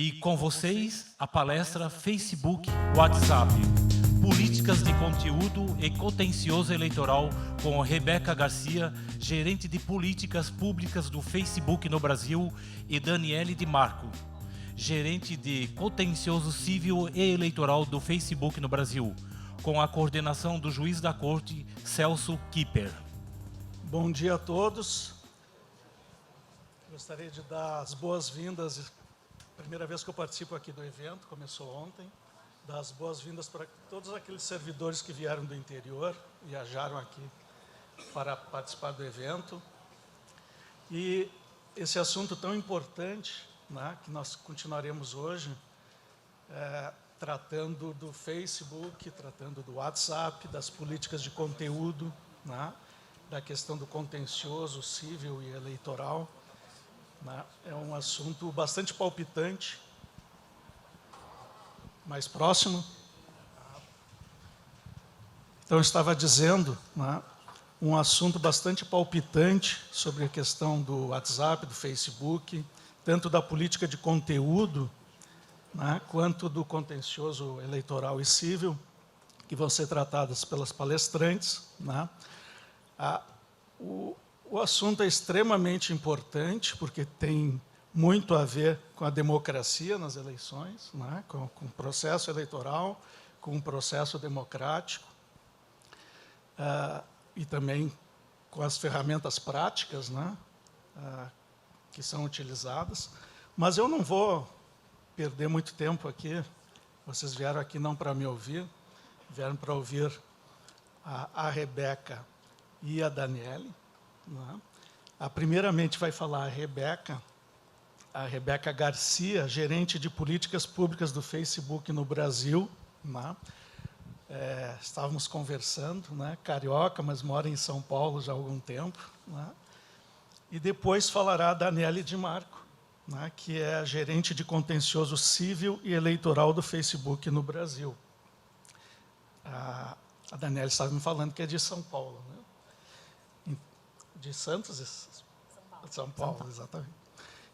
E com vocês, a palestra Facebook WhatsApp. Políticas de conteúdo e contencioso eleitoral com Rebeca Garcia, gerente de políticas públicas do Facebook no Brasil, e Daniele Di Marco, gerente de contencioso civil e eleitoral do Facebook no Brasil, com a coordenação do juiz da corte, Celso Kipper. Bom dia a todos. Gostaria de dar as boas-vindas. Primeira vez que eu participo aqui do evento, começou ontem. Dar as boas-vindas para todos aqueles servidores que vieram do interior, viajaram aqui para participar do evento. E esse assunto tão importante, né, que nós continuaremos hoje, tratando do Facebook, tratando do WhatsApp, das políticas de conteúdo, né, da questão do contencioso civil e eleitoral. Né, é um assunto bastante palpitante. Mais próximo. Então, eu estava dizendo, né, um assunto bastante palpitante sobre a questão do WhatsApp, do Facebook, tanto da política de conteúdo, né, quanto do contencioso eleitoral e civil, que vão ser tratadas pelas palestrantes. Né. O assunto é extremamente importante, porque tem muito a ver com a democracia nas eleições, né, com o processo eleitoral, com o processo democrático, e também com as ferramentas práticas, né, que são utilizadas. Mas eu não vou perder muito tempo aqui. Vocês vieram aqui não para me ouvir, vieram para ouvir a Rebeca e a Daniele. Né. Primeiramente vai falar a Rebeca Garcia, gerente de políticas públicas do Facebook no Brasil. Né. Estávamos conversando, né, carioca, mas mora em São Paulo já há algum tempo. Né. E depois falará a Daniele Di Marco, né, que é a gerente de contencioso civil e eleitoral do Facebook no Brasil. A Daniele estava me falando que é de São Paulo, né? De Santos? São Paulo, exatamente.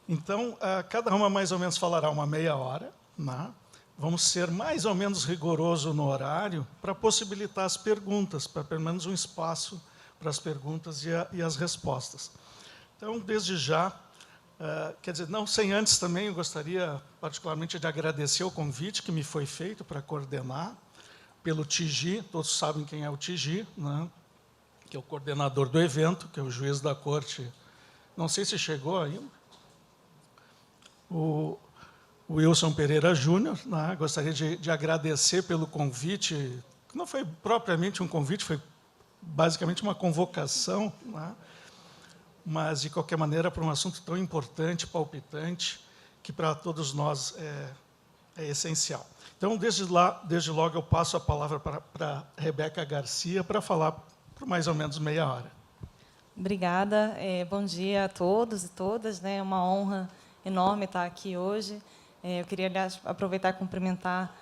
Então, cada uma mais ou menos falará uma meia hora. Né? Vamos ser mais ou menos rigorosos no horário para possibilitar as perguntas, para pelo menos um espaço para as perguntas e as respostas. Então, desde já, quer dizer, não sem antes também, eu gostaria particularmente de agradecer o convite que me foi feito para coordenar pelo TIGI. Todos sabem quem é o TIGI, né? Que é o coordenador do evento, que é o juiz da corte. Não sei se chegou ainda. O Wilson Pereira Júnior. Né? Gostaria de agradecer pelo convite, que não foi propriamente um convite, foi basicamente uma convocação, né? Mas, de qualquer maneira, para um assunto tão importante, palpitante, que para todos nós é essencial. Então, desde logo, eu passo a palavra para Rebeca Garcia para falar por mais ou menos meia hora. Obrigada. Bom dia a todos e todas. É uma honra enorme estar aqui hoje. Eu queria, aliás, aproveitar e cumprimentar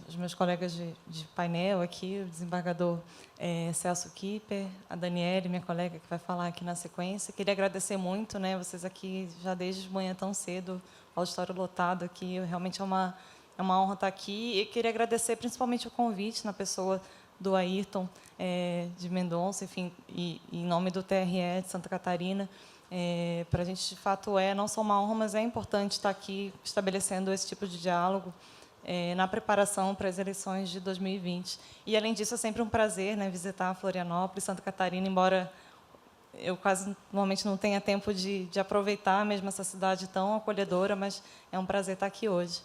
os meus colegas de painel aqui, o desembargador Celso Kipper, a Daniele, minha colega, que vai falar aqui na sequência. Queria agradecer muito, vocês aqui já desde manhã tão cedo, o auditório lotado aqui. Realmente é uma honra estar aqui. E queria agradecer principalmente o convite na pessoa do Ayrton de Mendonça, enfim, e em nome do TRE de Santa Catarina. Para a gente, de fato, não só uma honra, mas é importante estar aqui estabelecendo esse tipo de diálogo na preparação para as eleições de 2020. E, além disso, é sempre um prazer visitar Florianópolis, Santa Catarina, embora eu quase normalmente não tenha tempo de aproveitar mesmo essa cidade tão acolhedora, mas é um prazer estar aqui hoje.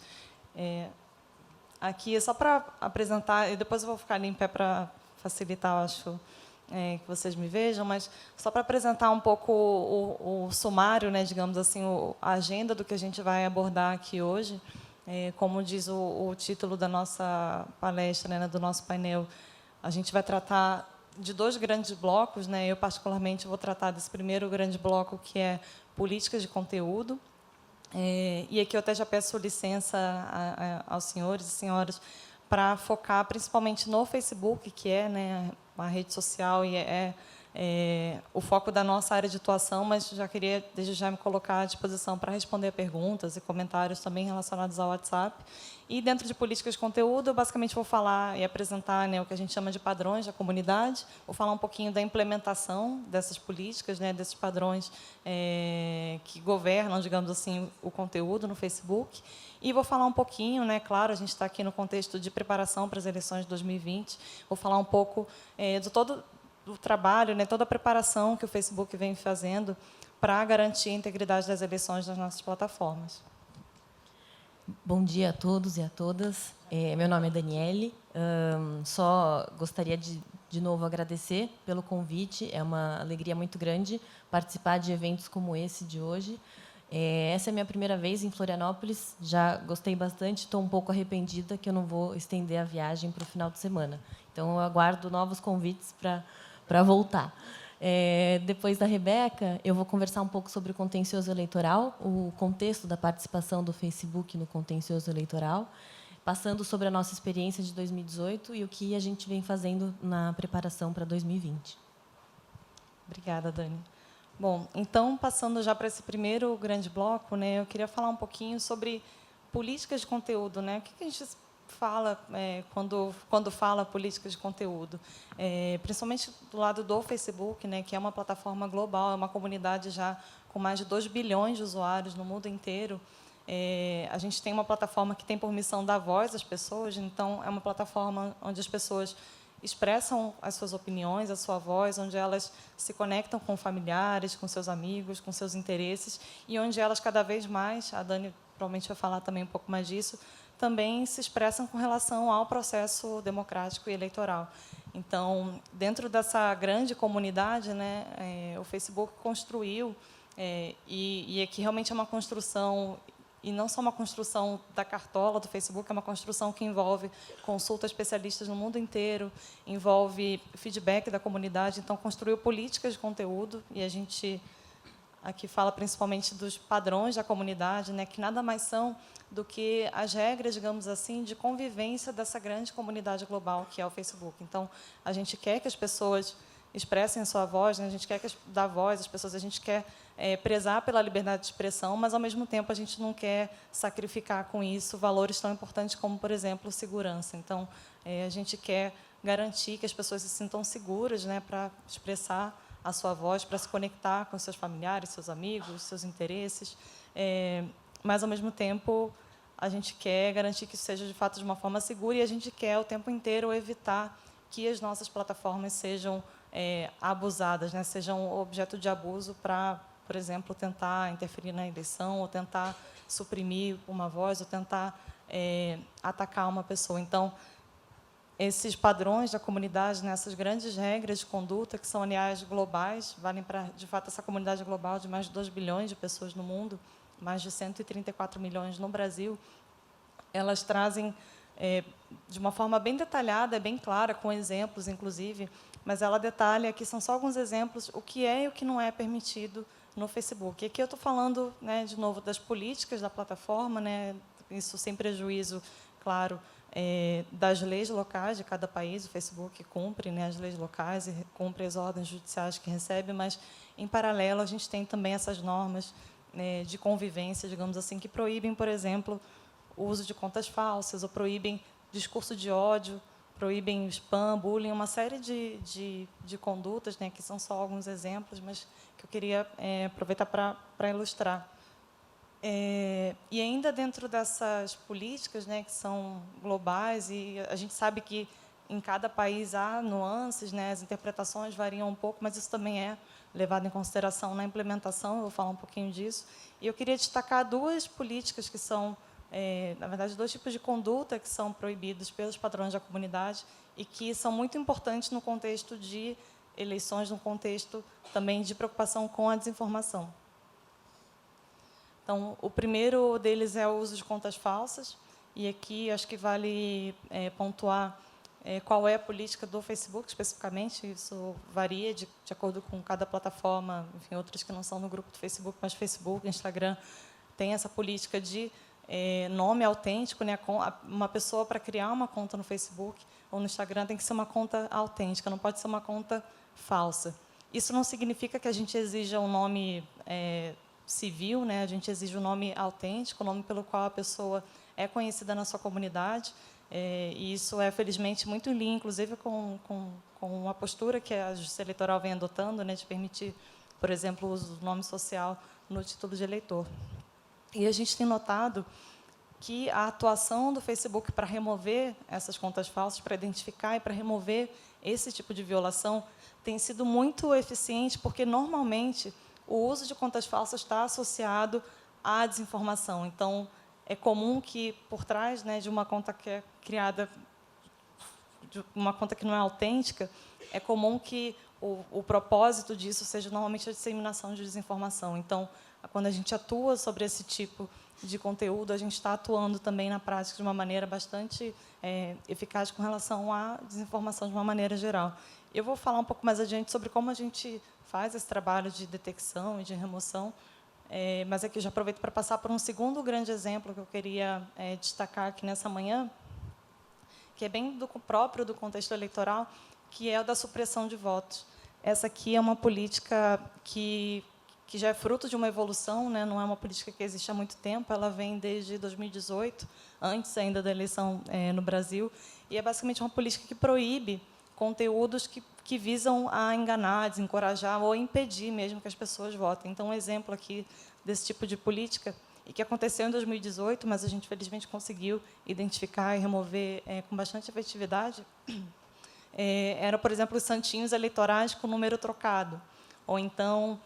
Aqui é só para apresentar, e depois eu vou ficar ali em pé para facilitar, acho, que vocês me vejam, mas só para apresentar um pouco o sumário, digamos assim, a agenda do que a gente vai abordar aqui hoje. Como diz o título da nossa palestra, do nosso painel, a gente vai tratar de dois grandes blocos. Eu, particularmente, vou tratar desse primeiro grande bloco, que é políticas de conteúdo. E aqui eu até já peço licença aos senhores e senhoras para focar principalmente no Facebook, que é a rede social e o foco da nossa área de atuação, mas já queria, desde já, me colocar à disposição para responder perguntas e comentários também relacionados ao WhatsApp. E, dentro de políticas de conteúdo, eu basicamente vou falar e apresentar, né, o que a gente chama de padrões da comunidade, vou falar um pouquinho da implementação dessas políticas, né, desses padrões que governam, digamos assim, o conteúdo no Facebook, e vou falar um pouquinho, né, claro, a gente está aqui no contexto de preparação para as eleições de 2020, vou falar um pouco de todo o trabalho, né, toda a preparação que o Facebook vem fazendo para garantir a integridade das eleições nas nossas plataformas. Bom dia a todos e a todas. Meu nome é Daniele. Só gostaria de novo agradecer pelo convite. É uma alegria muito grande participar de eventos como esse de hoje. Essa é a minha primeira vez em Florianópolis. Já gostei bastante. Estou um pouco arrependida que eu não vou estender a viagem para o final de semana. Então, eu aguardo novos convites para voltar. Depois da Rebeca, eu vou conversar um pouco sobre o contencioso eleitoral, o contexto da participação do Facebook no contencioso eleitoral, passando sobre a nossa experiência de 2018 e o que a gente vem fazendo na preparação para 2020. Obrigada, Dani. Bom, então, passando já para esse primeiro grande bloco, né, eu queria falar um pouquinho sobre políticas de conteúdo, né? O que a gente fala quando fala política de conteúdo, principalmente do lado do Facebook, né, que é uma plataforma global, é uma comunidade já com mais de 2 bilhões de usuários no mundo inteiro. A gente tem uma plataforma que tem por missão dar voz às pessoas, então é uma plataforma onde as pessoas expressam as suas opiniões, a sua voz, onde elas se conectam com familiares, com seus amigos, com seus interesses, e onde elas cada vez mais, a Dani provavelmente vai falar também um pouco mais disso, também se expressam com relação ao processo democrático e eleitoral. Então, dentro dessa grande comunidade, né, o Facebook construiu, e aqui realmente é uma construção, e não só uma construção da cartola do Facebook, é uma construção que envolve consulta a especialistas no mundo inteiro, envolve feedback da comunidade, então construiu políticas de conteúdo, e a gente aqui fala principalmente dos padrões da comunidade, né, que nada mais são do que as regras, digamos assim, de convivência dessa grande comunidade global que é o Facebook. Então, a gente quer que as pessoas expressem a sua voz, né? A gente quer dar voz às pessoas, a gente quer prezar pela liberdade de expressão, mas, ao mesmo tempo, a gente não quer sacrificar com isso valores tão importantes como, por exemplo, segurança. Então, a gente quer garantir que as pessoas se sintam seguras, né, para expressar a sua voz, para se conectar com seus familiares, seus amigos, seus interesses, mas, ao mesmo tempo, a gente quer garantir que isso seja, de fato, de uma forma segura, e a gente quer, o tempo inteiro, evitar que as nossas plataformas sejam abusadas, né, sejam objeto de abuso para, por exemplo, tentar interferir na eleição, ou tentar suprimir uma voz, ou tentar atacar uma pessoa. Então, esses padrões da comunidade, né, essas grandes regras de conduta, que são, aliás, globais, valem para, de fato, essa comunidade global de mais de 2 bilhões de pessoas no mundo, mais de 134 milhões no Brasil, elas trazem, de uma forma bem detalhada, bem clara, com exemplos, inclusive, mas ela detalha, aqui são só alguns exemplos, o que é e o que não é permitido no Facebook. E aqui eu estou falando, né, de novo, das políticas da plataforma, né, isso sem prejuízo, claro, das leis locais de cada país. O Facebook cumpre, né, as leis locais e cumpre as ordens judiciais que recebe, mas, em paralelo, a gente tem também essas normas de convivência, digamos assim, que proíbem, por exemplo, o uso de contas falsas, ou proíbem discurso de ódio, proíbem spam, bullying, uma série de condutas, né, que são só alguns exemplos, mas que eu queria aproveitar para ilustrar. E ainda dentro dessas políticas, né, que são globais, e a gente sabe que em cada país há nuances, né, as interpretações variam um pouco, mas isso também é levado em consideração na implementação, eu vou falar um pouquinho disso. E eu queria destacar 2 políticas que são, na verdade, 2 tipos de conduta que são proibidos pelos padrões da comunidade e que são muito importantes no contexto de eleições, no contexto também de preocupação com a desinformação. Então, o primeiro deles é o uso de contas falsas, e aqui acho que vale pontuar qual é a política do Facebook, especificamente. Isso varia de acordo com cada plataforma, enfim, outras que não são no grupo do Facebook, mas Facebook, Instagram, tem essa política de nome autêntico, né? Uma pessoa, para criar uma conta no Facebook ou no Instagram, tem que ser uma conta autêntica, não pode ser uma conta falsa. Isso não significa que a gente exija um nome civil, né? A gente exige um nome autêntico, o nome pelo qual a pessoa é conhecida na sua comunidade. E isso é, felizmente, muito em linha, inclusive, com a postura que a Justiça Eleitoral vem adotando, né, de permitir, por exemplo, o uso do nome social no título de eleitor. E a gente tem notado que a atuação do Facebook para remover essas contas falsas, para identificar e para remover esse tipo de violação, tem sido muito eficiente, porque, normalmente, o uso de contas falsas está associado à desinformação. Então, é comum que, por trás, né, de uma conta que é criada, de uma conta que não é autêntica, é comum que o propósito disso seja, normalmente, a disseminação de desinformação. Então, quando a gente atua sobre esse tipo de conteúdo, a gente está atuando também na prática de uma maneira bastante eficaz com relação à desinformação de uma maneira geral. Eu vou falar um pouco mais adiante sobre como a gente faz esse trabalho de detecção e de remoção, mas aqui eu já aproveito para passar por um segundo grande exemplo que eu queria destacar aqui nessa manhã, que é bem próprio do contexto eleitoral, que é o da supressão de votos. Essa aqui é uma política que já é fruto de uma evolução, né? Não é uma política que existe há muito tempo, ela vem desde 2018, antes ainda da eleição no Brasil, e é basicamente uma política que proíbe conteúdos que visam a enganar, desencorajar ou impedir mesmo que as pessoas votem. Então, um exemplo aqui desse tipo de política, e que aconteceu em 2018, mas a gente, felizmente, conseguiu identificar e remover com bastante efetividade, era, por exemplo, os santinhos eleitorais com número trocado, ou então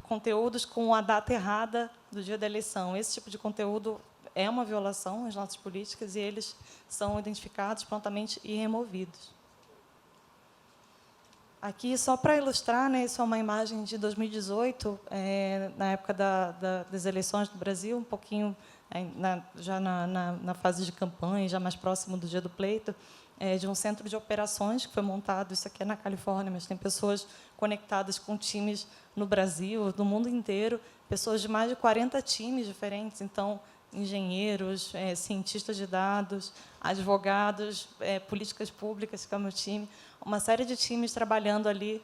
conteúdos com a data errada do dia da eleição. Esse tipo de conteúdo é uma violação às nossas políticas e eles são identificados prontamente e removidos. Aqui, só para ilustrar, né, isso é uma imagem de 2018, na época das eleições do Brasil, um pouquinho já na fase de campanha, já mais próximo do dia do pleito, de um centro de operações que foi montado, isso aqui é na Califórnia, mas tem pessoas conectadas com times no Brasil, no mundo inteiro, pessoas de mais de 40 times diferentes, então, engenheiros, cientistas de dados, advogados, políticas públicas, que é o meu time, uma série de times trabalhando ali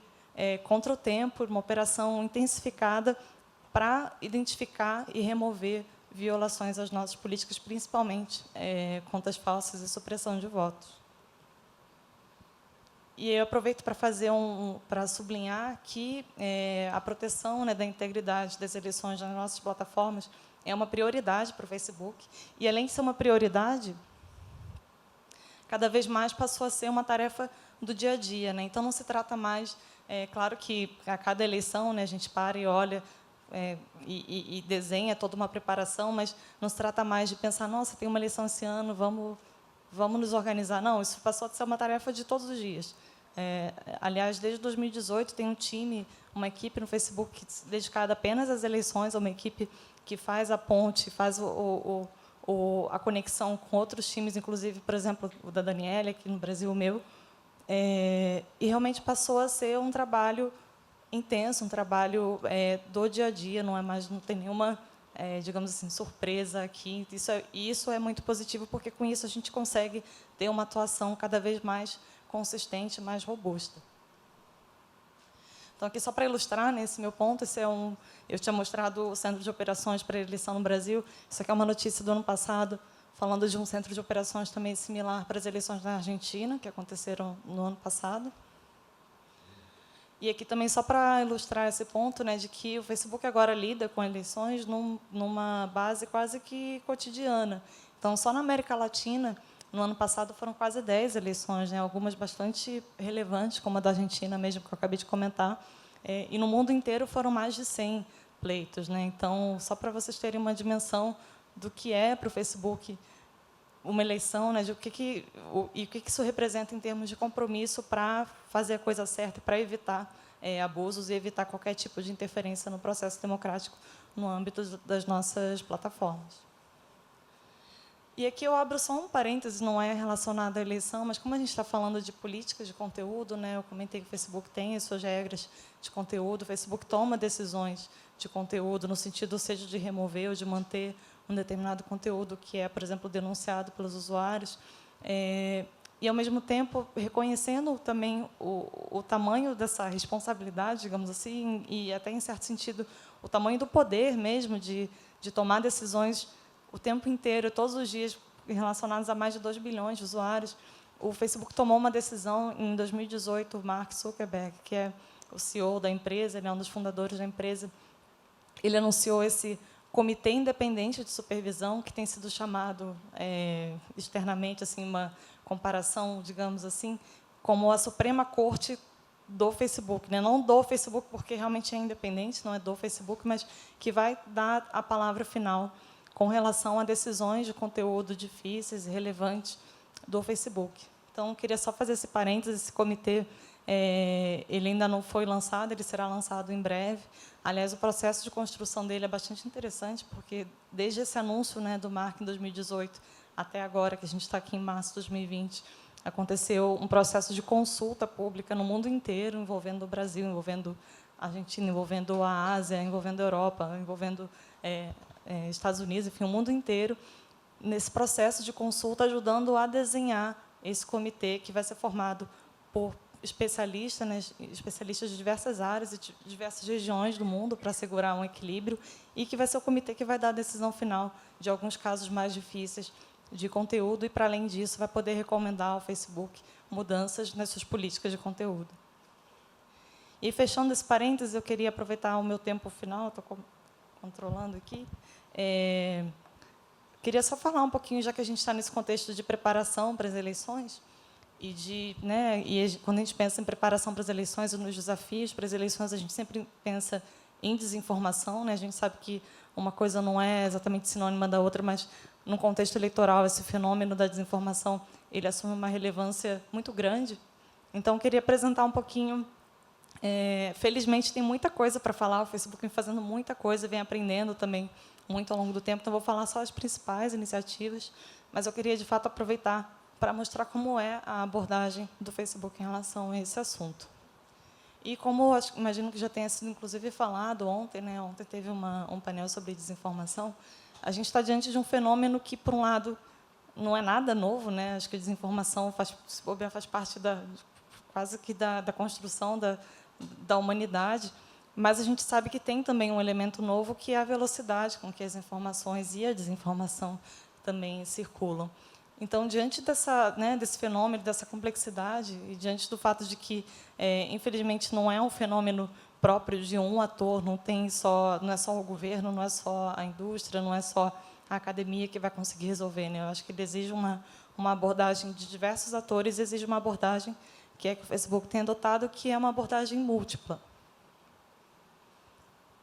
contra o tempo, uma operação intensificada para identificar e remover violações às nossas políticas, principalmente contas falsas e supressão de votos. E eu aproveito para fazer para sublinhar que a proteção, né, da integridade das eleições nas nossas plataformas é uma prioridade para o Facebook. E, além de ser uma prioridade, cada vez mais passou a ser uma tarefa do dia a dia, né? Então, não se trata mais... claro que, a cada eleição, né, a gente para e olha e desenha toda uma preparação, mas não se trata mais de pensar, nossa, tem uma eleição esse ano, vamos nos organizar. Não, isso passou a ser uma tarefa de todos os dias. Aliás, desde 2018, tem um time, uma equipe no Facebook dedicada apenas às eleições, uma equipe que faz a ponte, faz a conexão com outros times, inclusive, por exemplo, o da Daniela, aqui no Brasil, o meu, e realmente passou a ser um trabalho intenso, um trabalho do dia a dia, não tem nenhuma, digamos assim, surpresa aqui. Isso é muito positivo, porque, com isso, a gente consegue ter uma atuação cada vez mais consistente, mais robusta. Então, aqui, só para ilustrar, né, esse meu ponto, eu tinha mostrado o Centro de Operações para a Eleição no Brasil. Isso aqui é uma notícia do ano passado, falando de um centro de operações também similar para as eleições na Argentina, que aconteceram no ano passado. E aqui também, só para ilustrar esse ponto, né, de que o Facebook agora lida com eleições numa base quase que cotidiana. Então, só na América Latina, no ano passado, foram quase 10 eleições, né, algumas bastante relevantes, como a da Argentina mesmo, que eu acabei de comentar, e no mundo inteiro foram mais de 100 pleitos, né? Então, só para vocês terem uma dimensão do que é para o Facebook uma eleição, né, de o que isso representa em termos de compromisso para fazer a coisa certa, para evitar abusos e evitar qualquer tipo de interferência no processo democrático no âmbito das nossas plataformas. E aqui eu abro só um parêntese, não é relacionado à eleição, mas como a gente está falando de políticas de conteúdo, né, eu comentei que o Facebook tem as suas regras de conteúdo, o Facebook toma decisões de conteúdo no sentido, seja de remover ou de manter um determinado conteúdo que é, por exemplo, denunciado pelos usuários. e, ao mesmo tempo, reconhecendo também o tamanho dessa responsabilidade, digamos assim, e até, em certo sentido, o tamanho do poder mesmo de tomar decisões o tempo inteiro, todos os dias, relacionados a mais de 2 bilhões de usuários. O Facebook tomou uma decisão em 2018, o Mark Zuckerberg, que é o CEO da empresa, ele é um dos fundadores da empresa, ele anunciou esse comitê independente de supervisão, que tem sido chamado externamente, assim, uma comparação, digamos assim, como a Suprema Corte do Facebook, né? Não do Facebook, porque realmente é independente, não é do Facebook, mas que vai dar a palavra final com relação a decisões de conteúdo difíceis e relevantes do Facebook. Então, queria só fazer esse parênteses, esse comitê, ele ainda não foi lançado, ele será lançado em breve. Aliás, o processo de construção dele é bastante interessante, porque, desde esse anúncio, né, do Mark em 2018 até agora, que a gente está aqui em março de 2020, aconteceu um processo de consulta pública no mundo inteiro, envolvendo o Brasil, envolvendo a Argentina, envolvendo a Ásia, envolvendo a Europa, envolvendo Estados Unidos, enfim, o mundo inteiro, nesse processo de consulta, ajudando a desenhar esse comitê, que vai ser formado por especialistas, né, especialistas de diversas áreas e de diversas regiões do mundo, para assegurar um equilíbrio, e que vai ser o comitê que vai dar a decisão final de alguns casos mais difíceis de conteúdo, e, para além disso, vai poder recomendar ao Facebook mudanças nas suas políticas de conteúdo. E, fechando esse parênteses, eu queria aproveitar o meu tempo final, estou controlando aqui, queria só falar um pouquinho, já que a gente está nesse contexto de preparação para as eleições, e quando a gente pensa em preparação para as eleições e nos desafios para as eleições, a gente sempre pensa em desinformação, né? A gente sabe que uma coisa não é exatamente sinônima da outra, mas, no contexto eleitoral, esse fenômeno da desinformação, ele assume uma relevância muito grande. Então, eu queria apresentar um pouquinho. Felizmente, tem muita coisa para falar, o Facebook vem fazendo muita coisa, vem aprendendo também muito ao longo do tempo, então vou falar só as principais iniciativas, mas eu queria, de fato, aproveitar para mostrar como é a abordagem do Facebook em relação a esse assunto. E, como imagino que já tenha sido, inclusive, falado ontem, né? Ontem teve um painel sobre desinformação, a gente está diante de um fenômeno que, por um lado, não é nada novo, né? Acho que a desinformação faz parte quase que da construção da humanidade, mas a gente sabe que tem também um elemento novo, que é a velocidade com que as informações e a desinformação também circulam. Então, diante desse fenômeno, dessa complexidade, e diante do fato de que, infelizmente, não é um fenômeno próprio de um ator, não é só o governo, não é só a indústria, não é só a academia que vai conseguir resolver, né? Eu acho que ele exige uma abordagem de diversos atores, exige uma abordagem que o Facebook tem adotado, que é uma abordagem múltipla.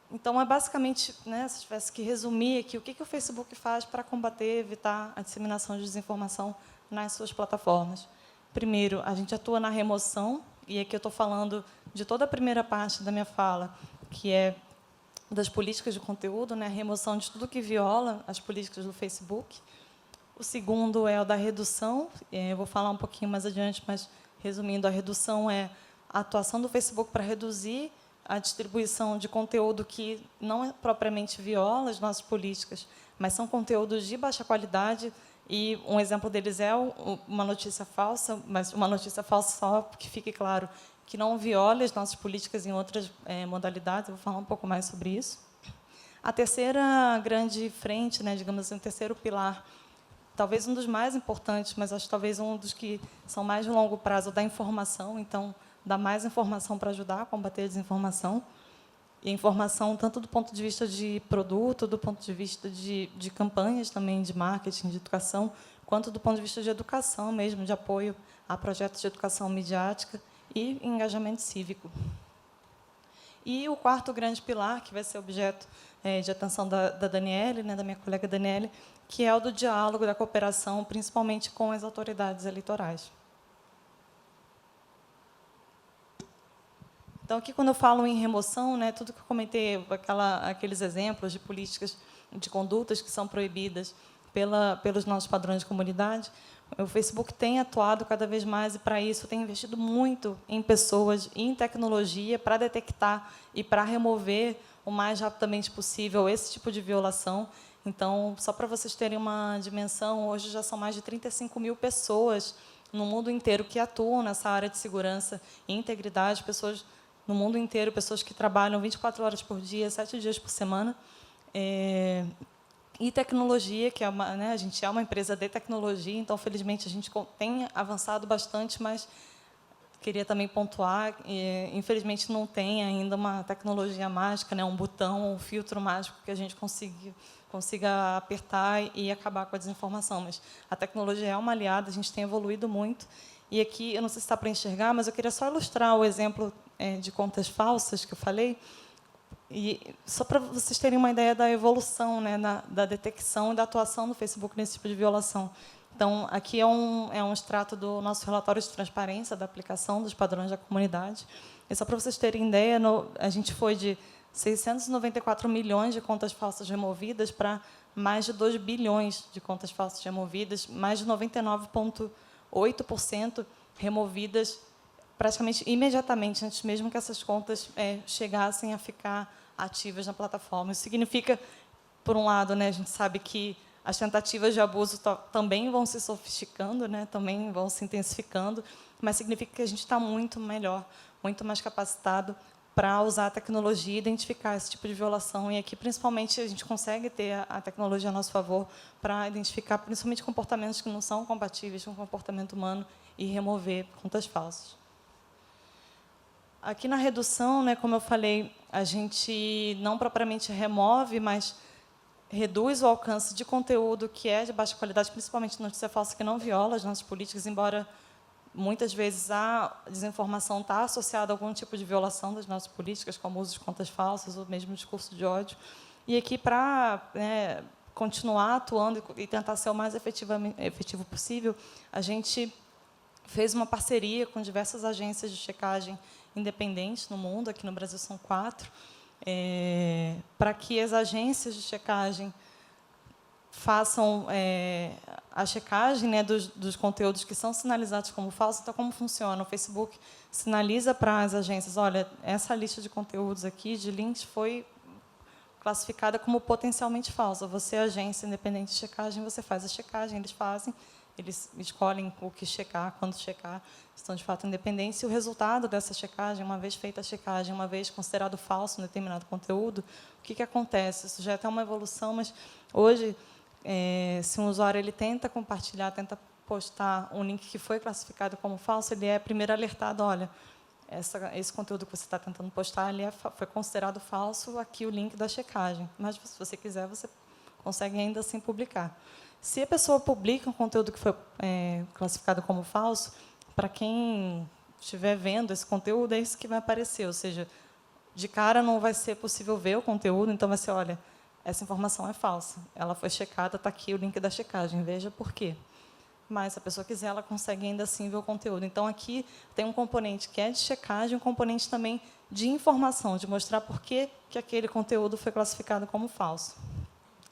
Então, basicamente, né, se tivesse que resumir aqui, o que o Facebook faz para combater, evitar a disseminação de desinformação nas suas plataformas? Primeiro, a gente atua na remoção, e aqui eu estou falando de toda a primeira parte da minha fala, que é das políticas de conteúdo, né, a remoção de tudo que viola as políticas do Facebook. O segundo é o da redução, eu vou falar um pouquinho mais adiante, mas, resumindo, a redução é a atuação do Facebook para reduzir a distribuição de conteúdo que não propriamente viola as nossas políticas, mas são conteúdos de baixa qualidade, e um exemplo deles é uma notícia falsa, mas uma notícia falsa só que fique claro que não viola as nossas políticas em outras modalidades. Eu vou falar um pouco mais sobre isso. A terceira grande frente, né, digamos assim, o terceiro pilar, talvez um dos mais importantes, mas acho que talvez um dos que são mais de longo prazo, da informação. Então, dar mais informação para ajudar a combater a desinformação. E informação tanto do ponto de vista de produto, do ponto de vista de campanhas também, de marketing, de educação, quanto do ponto de vista de educação mesmo, de apoio a projetos de educação midiática e engajamento cívico. E o quarto grande pilar, que vai ser objeto de atenção da Daniele, né, da minha colega Daniele, que é o do diálogo, da cooperação, principalmente com as autoridades eleitorais. Então, aqui, quando eu falo em remoção, né, tudo que eu comentei, aqueles exemplos de políticas de condutas que são proibidas pelos nossos padrões de comunidade, o Facebook tem atuado cada vez mais, e, para isso, tem investido muito em pessoas e em tecnologia para detectar e para remover o mais rapidamente possível esse tipo de violação. Então, só para vocês terem uma dimensão, hoje já são mais de 35 mil pessoas no mundo inteiro que atuam nessa área de segurança e integridade, pessoas no mundo inteiro, pessoas que trabalham 24 horas por dia, 7 dias por semana. E tecnologia, que é a gente é uma empresa de tecnologia, então, felizmente, a gente tem avançado bastante, mas queria também pontuar, infelizmente, não tem ainda uma tecnologia mágica, né, um botão, um filtro mágico que a gente consiga apertar e acabar com a desinformação. Mas a tecnologia é uma aliada, a gente tem evoluído muito. E aqui, eu não sei se está para enxergar, mas eu queria só ilustrar o exemplo de contas falsas que eu falei, e só para vocês terem uma ideia da evolução, né, da detecção e da atuação do Facebook nesse tipo de violação. Então, aqui é um extrato do nosso relatório de transparência da aplicação dos padrões da comunidade. E só para vocês terem ideia, a gente foi de 694 milhões de contas falsas removidas para mais de 2 bilhões de contas falsas removidas, mais de 99,8% removidas praticamente imediatamente, antes mesmo que essas contas chegassem a ficar ativas na plataforma. Isso significa, por um lado, né, a gente sabe que as tentativas de abuso também vão se sofisticando, né, também vão se intensificando, mas significa que a gente está muito melhor, muito mais capacitado para usar a tecnologia e identificar esse tipo de violação. E aqui, principalmente, a gente consegue ter a tecnologia a nosso favor para identificar, principalmente, comportamentos que não são compatíveis com o comportamento humano e remover contas falsas. Aqui na redução, né, como eu falei, a gente não propriamente remove, mas reduz o alcance de conteúdo que é de baixa qualidade, principalmente notícia falsa que não viola as nossas políticas, embora muitas vezes a desinformação está associada a algum tipo de violação das nossas políticas, como o uso de contas falsas ou mesmo discurso de ódio. E aqui, para continuar atuando e tentar ser o mais efetivo possível, a gente fez uma parceria com diversas agências de checagem independentes no mundo, aqui no Brasil são 4, para que as agências de checagem façam a checagem, né, dos conteúdos que são sinalizados como falsos. Então, como funciona? O Facebook sinaliza para as agências, olha, essa lista de conteúdos aqui, de links, foi classificada como potencialmente falsa. Você, agência independente de checagem, você faz a checagem, eles fazem, eles escolhem o que checar, quando checar, estão, de fato, independentes. E o resultado dessa checagem, uma vez feita a checagem, uma vez considerado falso um determinado conteúdo, o que acontece? Isso já é até uma evolução, mas hoje, se um usuário ele tenta compartilhar, tenta postar um link que foi classificado como falso, ele é primeiro alertado, olha, esse conteúdo que você está tentando postar ele foi considerado falso, aqui o link da checagem. Mas, se você quiser, você consegue ainda assim publicar. Se a pessoa publica um conteúdo que foi classificado como falso, para quem estiver vendo esse conteúdo, é isso que vai aparecer, ou seja, de cara não vai ser possível ver o conteúdo, então vai ser, olha, essa informação é falsa, ela foi checada, está aqui o link da checagem, veja por quê. Mas, se a pessoa quiser, ela consegue ainda assim ver o conteúdo. Então, aqui tem um componente que é de checagem, um componente também de informação, de mostrar por que aquele conteúdo foi classificado como falso.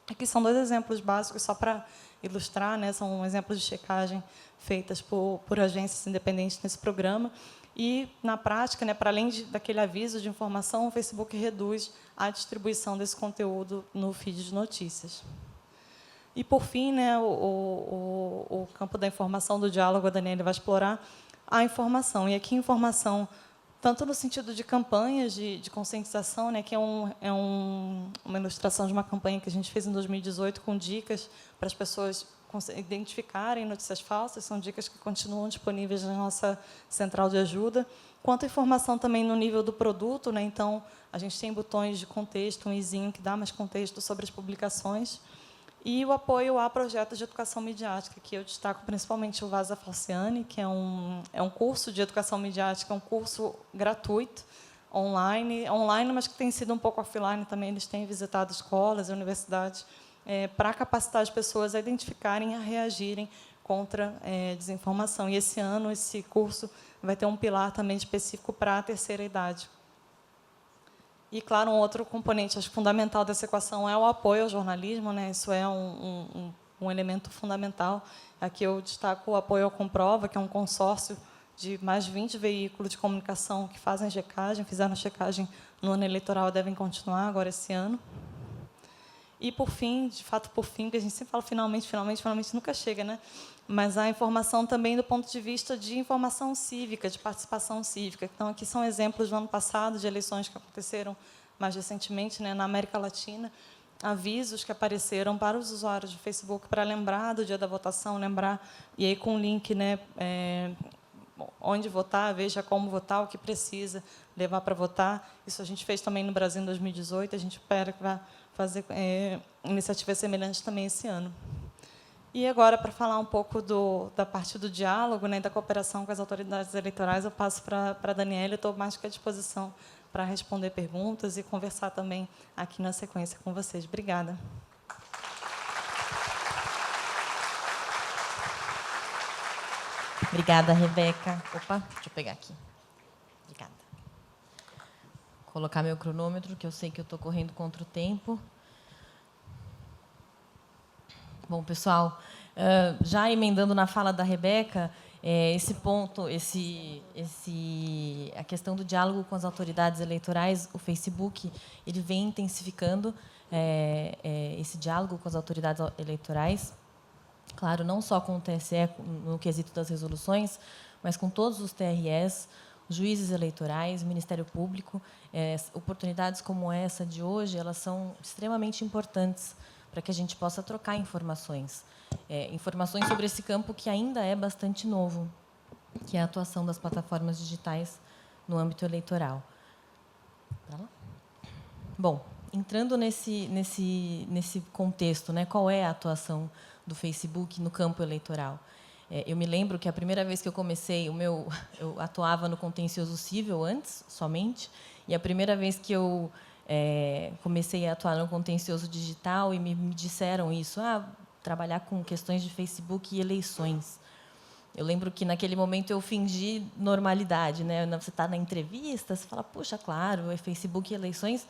Aqui são 2 exemplos básicos, só para ilustrar, né? São exemplos de checagem feitas por agências independentes nesse programa. E, na prática, né, para além daquele aviso de informação, o Facebook reduz a distribuição desse conteúdo no feed de notícias. E, por fim, né, o campo da informação, do diálogo, a Daniela vai explorar a informação. E aqui, informação, tanto no sentido de campanhas de conscientização, né, que é uma ilustração de uma campanha que a gente fez em 2018 com dicas para as pessoas identificarem notícias falsas, são dicas que continuam disponíveis na nossa central de ajuda, quanto a informação também no nível do produto, né, então, a gente tem botões de contexto, um izinho que dá mais contexto sobre as publicações, e o apoio a projetos de educação midiática, que eu destaco principalmente o Vaza Falciani, que é um curso de educação midiática, um curso gratuito, online, mas que tem sido um pouco offline também. Eles têm visitado escolas e universidades para capacitar as pessoas a identificarem e a reagirem contra desinformação. E, esse ano, esse curso vai ter um pilar também específico para a terceira idade. E, claro, um outro componente acho, fundamental dessa equação é o apoio ao jornalismo, né? Isso é um elemento fundamental. Aqui eu destaco o apoio ao Comprova, que é um consórcio de mais de 20 veículos de comunicação que fazem checagem, fizeram checagem no ano eleitoral, devem continuar agora esse ano. E, por fim, de fato, por fim, porque a gente sempre fala finalmente, nunca chega, né? Mas a informação também do ponto de vista de informação cívica, de participação cívica. Então, aqui são exemplos do ano passado, de eleições que aconteceram mais recentemente, né, na América Latina, avisos que apareceram para os usuários do Facebook para lembrar do dia da votação, lembrar, e aí com o link, né, onde votar, veja como votar, o que precisa levar para votar. Isso a gente fez também no Brasil em 2018, a gente espera que vai fazer iniciativas semelhantes também esse ano. E agora, para falar um pouco da parte do diálogo, né, da cooperação com as autoridades eleitorais, eu passo para a Daniela, estou mais que à disposição para responder perguntas e conversar também aqui na sequência com vocês. Obrigada. Obrigada, Rebeca. Opa, deixa eu pegar aqui. Obrigada. Vou colocar meu cronômetro, que eu sei que eu estou correndo contra o tempo. Bom, pessoal, já emendando na fala da Rebeca, esse ponto, a questão do diálogo com as autoridades eleitorais, o Facebook ele vem intensificando esse diálogo com as autoridades eleitorais. Claro, não só com o TSE, no quesito das resoluções, mas com todos os TREs, os juízes eleitorais, o Ministério Público. Oportunidades como essa de hoje, elas são extremamente importantes para que a gente possa trocar informações. Informações sobre esse campo que ainda é bastante novo, que é a atuação das plataformas digitais no âmbito eleitoral. Pra lá? Bom, entrando nesse contexto, né, qual é a atuação do Facebook no campo eleitoral? Eu me lembro que a primeira vez que eu comecei, eu atuava no contencioso civil antes, somente, e a primeira vez que eu comecei a atuar no contencioso digital e me disseram isso, trabalhar com questões de Facebook e eleições. Eu lembro que, naquele momento, eu fingi normalidade, né? Você está na entrevista, você fala, puxa, claro, é Facebook e eleições.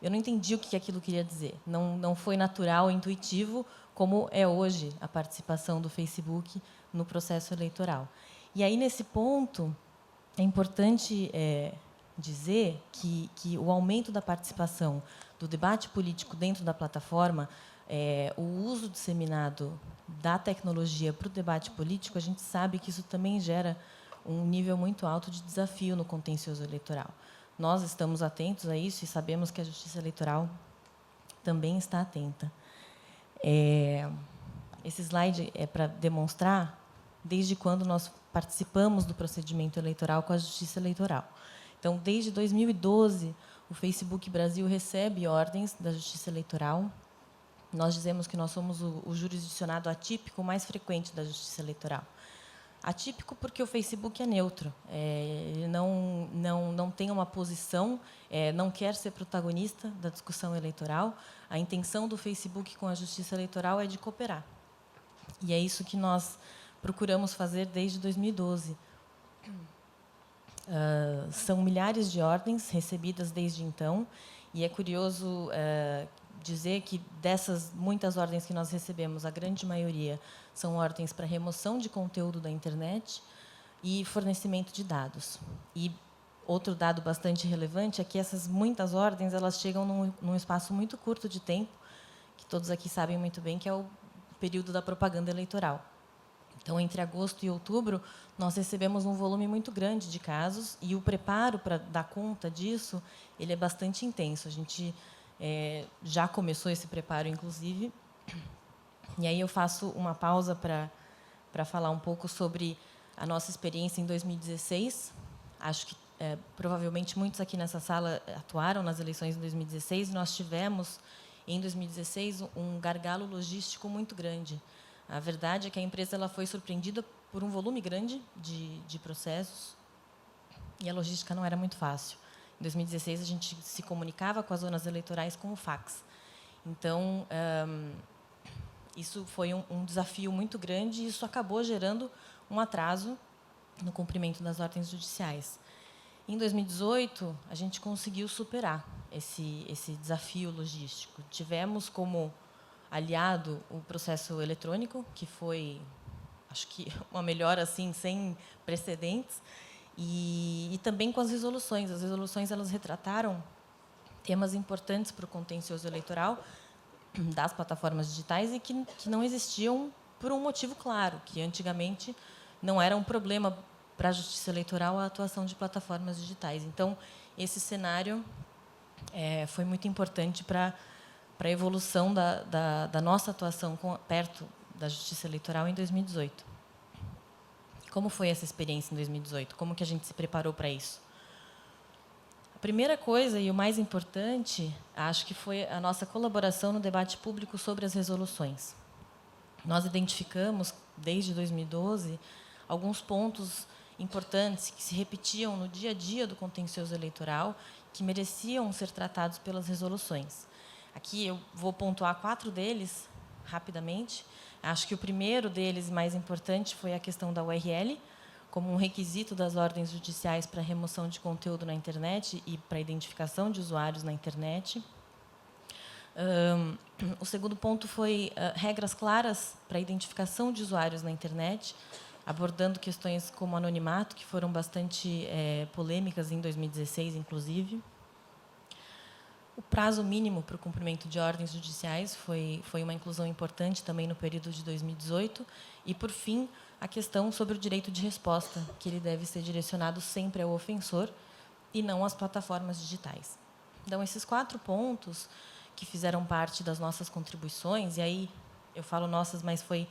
Eu não entendi o que aquilo queria dizer. Não foi natural, intuitivo, como é hoje a participação do Facebook no processo eleitoral. E aí, nesse ponto, é importante dizer que o aumento da participação do debate político dentro da plataforma, o uso disseminado da tecnologia para o debate político, a gente sabe que isso também gera um nível muito alto de desafio no contencioso eleitoral. Nós estamos atentos a isso e sabemos que a Justiça Eleitoral também está atenta. Esse slide é para demonstrar desde quando nós participamos do procedimento eleitoral com a Justiça Eleitoral. Então, desde 2012, o Facebook Brasil recebe ordens da Justiça Eleitoral. Nós dizemos que nós somos o jurisdicionado atípico mais frequente da Justiça Eleitoral. Atípico porque o Facebook é neutro, ele não tem uma posição, não quer ser protagonista da discussão eleitoral. A intenção do Facebook com a Justiça Eleitoral é de cooperar. E é isso que nós procuramos fazer desde 2012. São milhares de ordens recebidas desde então, e é curioso dizer que dessas muitas ordens que nós recebemos, a grande maioria são ordens para remoção de conteúdo da internet e fornecimento de dados. E outro dado bastante relevante é que essas muitas ordens elas chegam num espaço muito curto de tempo, que todos aqui sabem muito bem, que é o período da propaganda eleitoral. Então, entre agosto e outubro, nós recebemos um volume muito grande de casos, e o preparo para dar conta disso ele é bastante intenso. A gente já começou esse preparo, inclusive, e aí eu faço uma pausa para falar um pouco sobre a nossa experiência em 2016. Acho que, provavelmente, muitos aqui nessa sala atuaram nas eleições de 2016, e nós tivemos, em 2016, um gargalo logístico muito grande. A verdade é que a empresa ela foi surpreendida por um volume grande de processos, e a logística não era muito fácil. Em 2016, a gente se comunicava com as zonas eleitorais com o fax. Então, isso foi um desafio muito grande, e isso acabou gerando um atraso no cumprimento das ordens judiciais. Em 2018, a gente conseguiu superar esse desafio logístico. Tivemos como aliado o processo eletrônico, que foi, acho que, uma melhora assim, sem precedentes, e também com as resoluções. As resoluções elas retrataram temas importantes para o contencioso eleitoral, das plataformas digitais e que não existiam por um motivo claro, que antigamente não era um problema para a Justiça Eleitoral a atuação de plataformas digitais. Então, esse cenário foi muito importante para a evolução da nossa atuação perto da Justiça Eleitoral em 2018. Como foi essa experiência em 2018? Como que a gente se preparou para isso? A primeira coisa, e o mais importante, acho que foi a nossa colaboração no debate público sobre as resoluções. Nós identificamos, desde 2012, alguns pontos importantes que se repetiam no dia a dia do contencioso eleitoral, que mereciam ser tratados pelas resoluções. Aqui eu vou pontuar 4 deles, rapidamente. Acho que o primeiro deles, mais importante, foi a questão da URL, como um requisito das ordens judiciais para a remoção de conteúdo na internet e para a identificação de usuários na internet. O segundo ponto foi regras claras para a identificação de usuários na internet, abordando questões como anonimato, que foram bastante polêmicas em 2016, inclusive. O prazo mínimo para o cumprimento de ordens judiciais foi uma inclusão importante também no período de 2018. E, por fim, a questão sobre o direito de resposta, que ele deve ser direcionado sempre ao ofensor e não às plataformas digitais. Então, esses 4 pontos que fizeram parte das nossas contribuições, e aí eu falo nossas, mas foi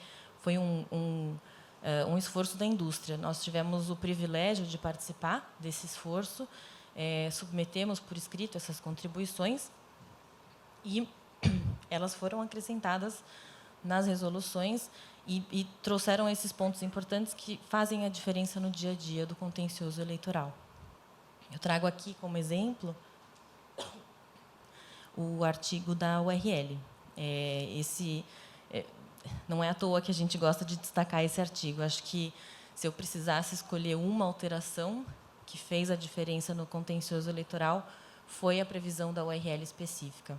um esforço da indústria. Nós tivemos o privilégio de participar desse esforço, submetemos por escrito essas contribuições e elas foram acrescentadas nas resoluções e trouxeram esses pontos importantes que fazem a diferença no dia a dia do contencioso eleitoral. Eu trago aqui como exemplo o artigo da URL. Não é à toa que a gente gosta de destacar esse artigo. Acho que, se eu precisasse escolher uma alteração que fez a diferença no contencioso eleitoral, foi a previsão da URL específica.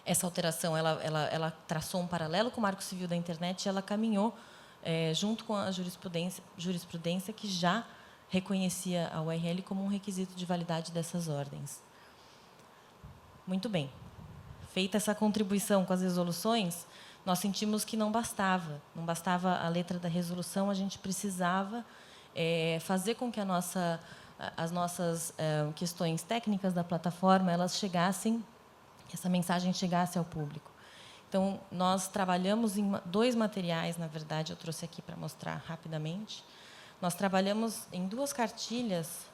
Essa alteração ela traçou um paralelo com o Marco Civil da Internet e ela caminhou junto com a jurisprudência que já reconhecia a URL como um requisito de validade dessas ordens. Muito bem. Feita essa contribuição com as resoluções, nós sentimos que não bastava a letra da resolução, a gente precisava fazer com que as nossas questões técnicas da plataforma elas chegassem, essa mensagem chegasse ao público. Então, nós trabalhamos em 2 materiais, na verdade, eu trouxe aqui para mostrar rapidamente. Nós trabalhamos em 2 cartilhas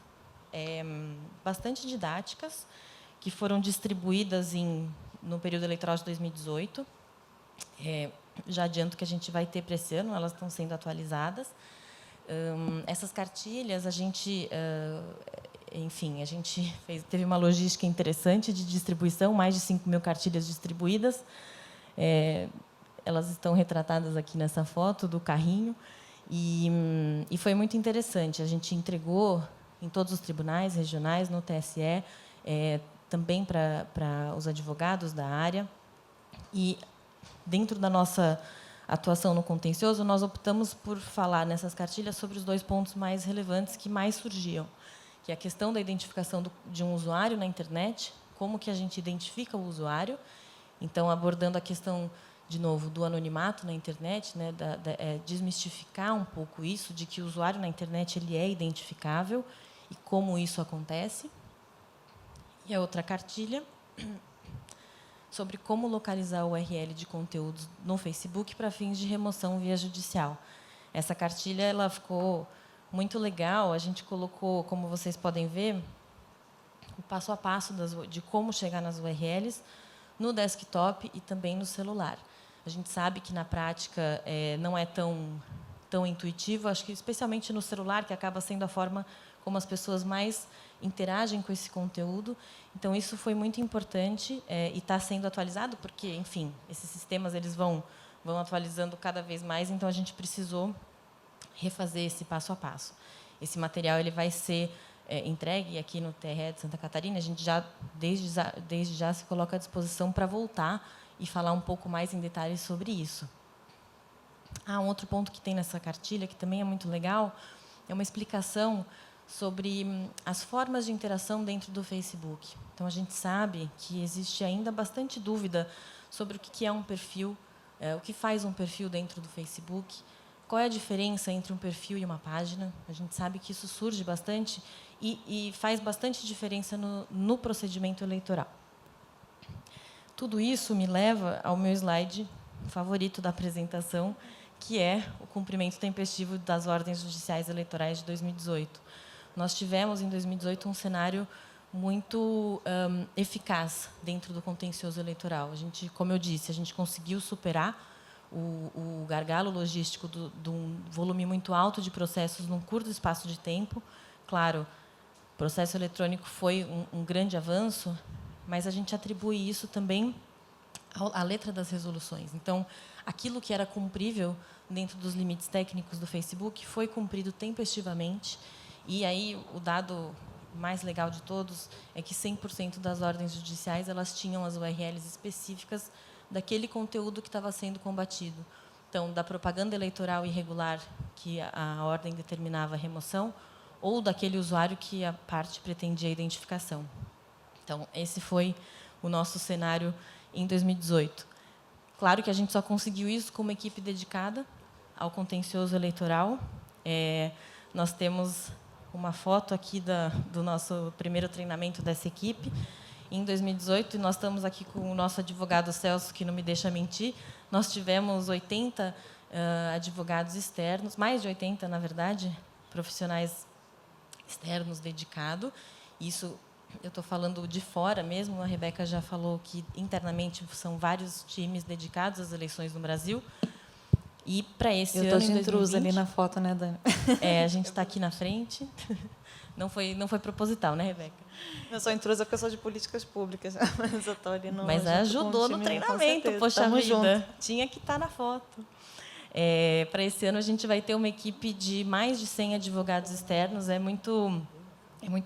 bastante didáticas, que foram distribuídas no período eleitoral de 2018. Já adianto que a gente vai ter para esse ano, elas estão sendo atualizadas. Essas cartilhas, a gente teve uma logística interessante de distribuição, mais de 5.000 cartilhas distribuídas. Elas estão retratadas aqui nessa foto do carrinho. E foi muito interessante. A gente entregou em todos os tribunais regionais, no TSE, também para os advogados da área. E, dentro da nossa atuação no contencioso, nós optamos por falar nessas cartilhas sobre os 2 pontos mais relevantes que mais surgiam, que é a questão da identificação de um usuário na internet, como que a gente identifica o usuário, então, abordando a questão, de novo, do anonimato na internet, né, desmistificar um pouco isso, de que o usuário na internet ele é identificável e como isso acontece. E a outra cartilha sobre como localizar o URL de conteúdos no Facebook para fins de remoção via judicial. Essa cartilha ela ficou muito legal. A gente colocou, como vocês podem ver, o passo a passo de como chegar nas URLs no desktop e também no celular. A gente sabe que, na prática, não é tão intuitivo, acho que especialmente no celular, que acaba sendo a forma como as pessoas mais interagem com esse conteúdo. Então, isso foi muito importante e está sendo atualizado, porque, enfim, esses sistemas eles vão atualizando cada vez mais, então a gente precisou refazer esse passo a passo. Esse material ele vai ser entregue aqui no TRE de Santa Catarina. A gente já, desde já, se coloca à disposição para voltar e falar um pouco mais em detalhes sobre isso. Um outro ponto que tem nessa cartilha, que também é muito legal, é uma explicação sobre as formas de interação dentro do Facebook. Então, a gente sabe que existe ainda bastante dúvida sobre o que é um perfil, o que faz um perfil dentro do Facebook, qual é a diferença entre um perfil e uma página. A gente sabe que isso surge bastante e faz bastante diferença no procedimento eleitoral. Tudo isso me leva ao meu slide favorito da apresentação, que é o cumprimento tempestivo das ordens judiciais eleitorais de 2018. Nós tivemos, em 2018, um cenário muito eficaz dentro do contencioso eleitoral. A gente, como eu disse, a gente conseguiu superar o gargalo logístico de um volume muito alto de processos num curto espaço de tempo. Claro, o processo eletrônico foi um grande avanço, mas a gente atribui isso também à letra das resoluções. Então, aquilo que era cumprível dentro dos limites técnicos do Facebook foi cumprido tempestivamente. E aí o dado mais legal de todos é que 100% das ordens judiciais elas tinham as URLs específicas daquele conteúdo que estava sendo combatido. Então, da propaganda eleitoral irregular que a ordem determinava a remoção, ou daquele usuário que a parte pretendia a identificação. Então, esse foi o nosso cenário em 2018. Claro que a gente só conseguiu isso com uma equipe dedicada ao contencioso eleitoral. Nós temos uma foto aqui do nosso primeiro treinamento dessa equipe, em 2018, e nós estamos aqui com o nosso advogado Celso, que não me deixa mentir. Nós tivemos 80 advogados externos, mais de 80, na verdade, profissionais externos dedicados. Isso eu estou falando de fora mesmo, a Rebeca já falou que internamente são vários times dedicados às eleições no Brasil. E para esse ano, eu estou de em intrusa 2020, ali na foto, né, Dani? a gente está aqui na frente. Não foi proposital, né, Rebeca? Eu sou intrusa porque eu sou de políticas públicas, mas eu estou ali no. Mas ajudou no treinamento, poxa vida. Junto. Tinha que estar na foto. Para esse ano, a gente vai ter uma equipe de mais de 100 advogados externos. É muito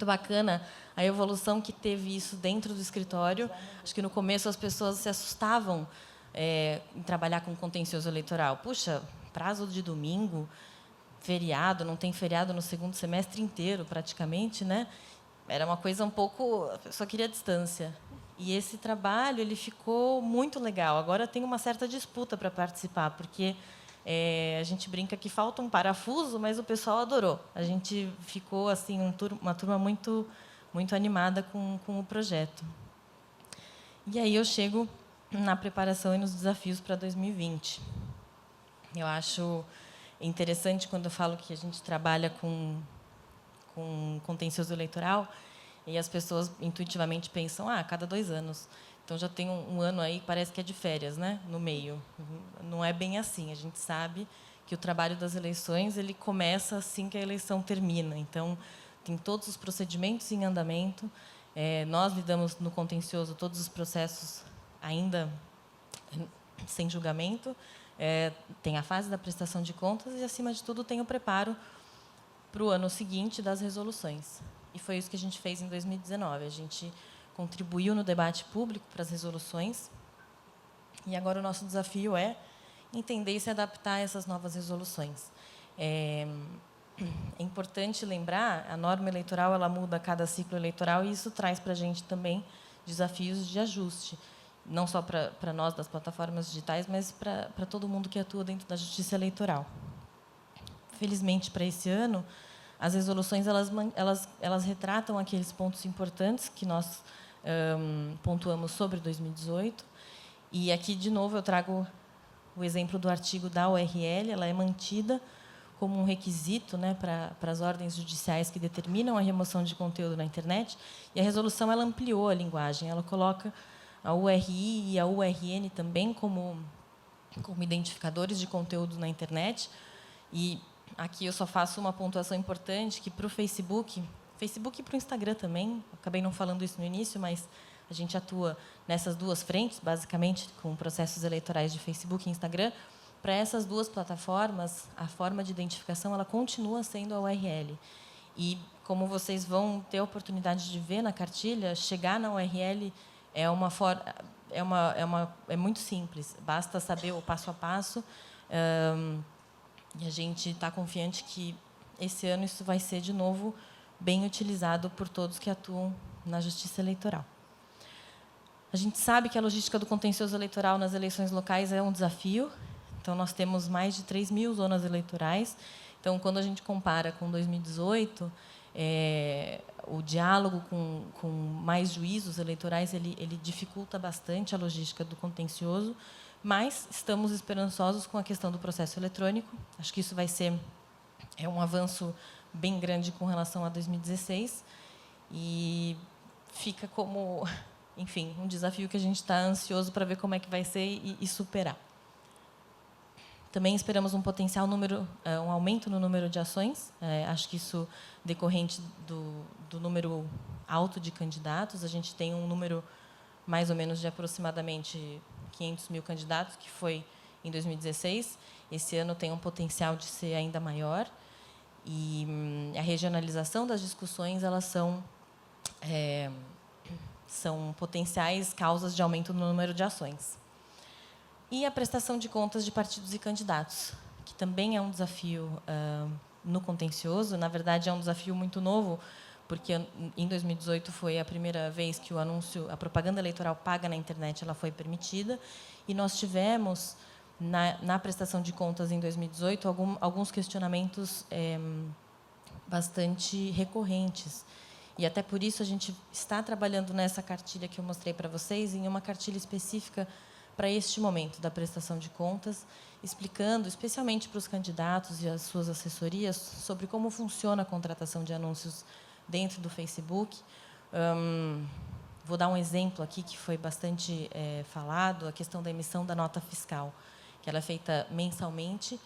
bacana a evolução que teve isso dentro do escritório. Acho que, no começo, as pessoas se assustavam em trabalhar com contencioso eleitoral. Puxa, prazo de domingo, feriado, não tem feriado no segundo semestre inteiro, praticamente, né? Era uma coisa um pouco... A pessoa queria distância. E esse trabalho ele ficou muito legal. Agora tem uma certa disputa para participar, porque a gente brinca que falta um parafuso, mas o pessoal adorou. A gente ficou assim uma turma muito animada com o projeto. E aí eu chego na preparação e nos desafios para 2020. Eu acho interessante quando eu falo que a gente trabalha com contencioso eleitoral e as pessoas intuitivamente pensam, cada 2 anos. Então, já tem um ano aí, parece que é de férias, né? No meio. Não é bem assim. A gente sabe que o trabalho das eleições ele começa assim que a eleição termina. Então, tem todos os procedimentos em andamento. Nós lidamos no contencioso todos os processos ainda sem julgamento. Tem a fase da prestação de contas e, acima de tudo, tem o preparo para o ano seguinte das resoluções. E foi isso que a gente fez em 2019. A gente contribuiu no debate público para as resoluções. E agora o nosso desafio é entender e se adaptar a essas novas resoluções. É importante lembrar, a norma eleitoral ela muda a cada ciclo eleitoral e isso traz para a gente também desafios de ajuste, não só para nós das plataformas digitais, mas para todo mundo que atua dentro da justiça eleitoral. Felizmente, para esse ano, as resoluções elas retratam aqueles pontos importantes que nós pontuamos sobre 2018. E aqui, de novo, eu trago o exemplo do artigo da URL. Ela é mantida como um requisito, né, para as ordens judiciais que determinam a remoção de conteúdo na internet. E a resolução ela ampliou a linguagem. Ela coloca a URI e a URN também como identificadores de conteúdo na internet. E aqui eu só faço uma pontuação importante, que para o Facebook e para o Instagram também, acabei não falando isso no início, mas a gente atua nessas duas frentes, basicamente, com processos eleitorais de Facebook e Instagram. Para essas duas plataformas, a forma de identificação ela continua sendo a URL. E, como vocês vão ter a oportunidade de ver na cartilha, chegar na URL é muito simples, basta saber o passo a passo. E a gente está confiante que esse ano isso vai ser, de novo, bem utilizado por todos que atuam na Justiça Eleitoral. A gente sabe que a logística do contencioso eleitoral nas eleições locais é um desafio. Então, nós temos mais de 3.000 zonas eleitorais. Então, quando a gente compara com 2018, o diálogo com mais juízos eleitorais ele dificulta bastante a logística do contencioso, mas estamos esperançosos com a questão do processo eletrônico. Acho que isso vai ser um avanço bem grande com relação a 2016 e fica como, enfim, um desafio que a gente está ansioso para ver como é que vai ser e superar. Também esperamos um potencial um aumento no número de ações. Acho que isso decorrente do número alto de candidatos. A gente tem um número mais ou menos de aproximadamente 500 mil candidatos, que foi em 2016. Esse ano tem um potencial de ser ainda maior. E a regionalização das discussões elas são potenciais causas de aumento no número de ações. E a prestação de contas de partidos e candidatos, que também é um desafio no contencioso. Na verdade, é um desafio muito novo, porque em 2018 foi a primeira vez que a propaganda eleitoral paga na internet ela foi permitida, e nós tivemos, na prestação de contas em 2018, alguns questionamentos bastante recorrentes. E, até por isso, a gente está trabalhando nessa cartilha que eu mostrei para vocês, em uma cartilha específica para este momento da prestação de contas, explicando, especialmente para os candidatos e as suas assessorias, sobre como funciona a contratação de anúncios dentro do Facebook. Vou dar um exemplo aqui que foi bastante falado, a questão da emissão da nota fiscal, que ela é feita mensalmente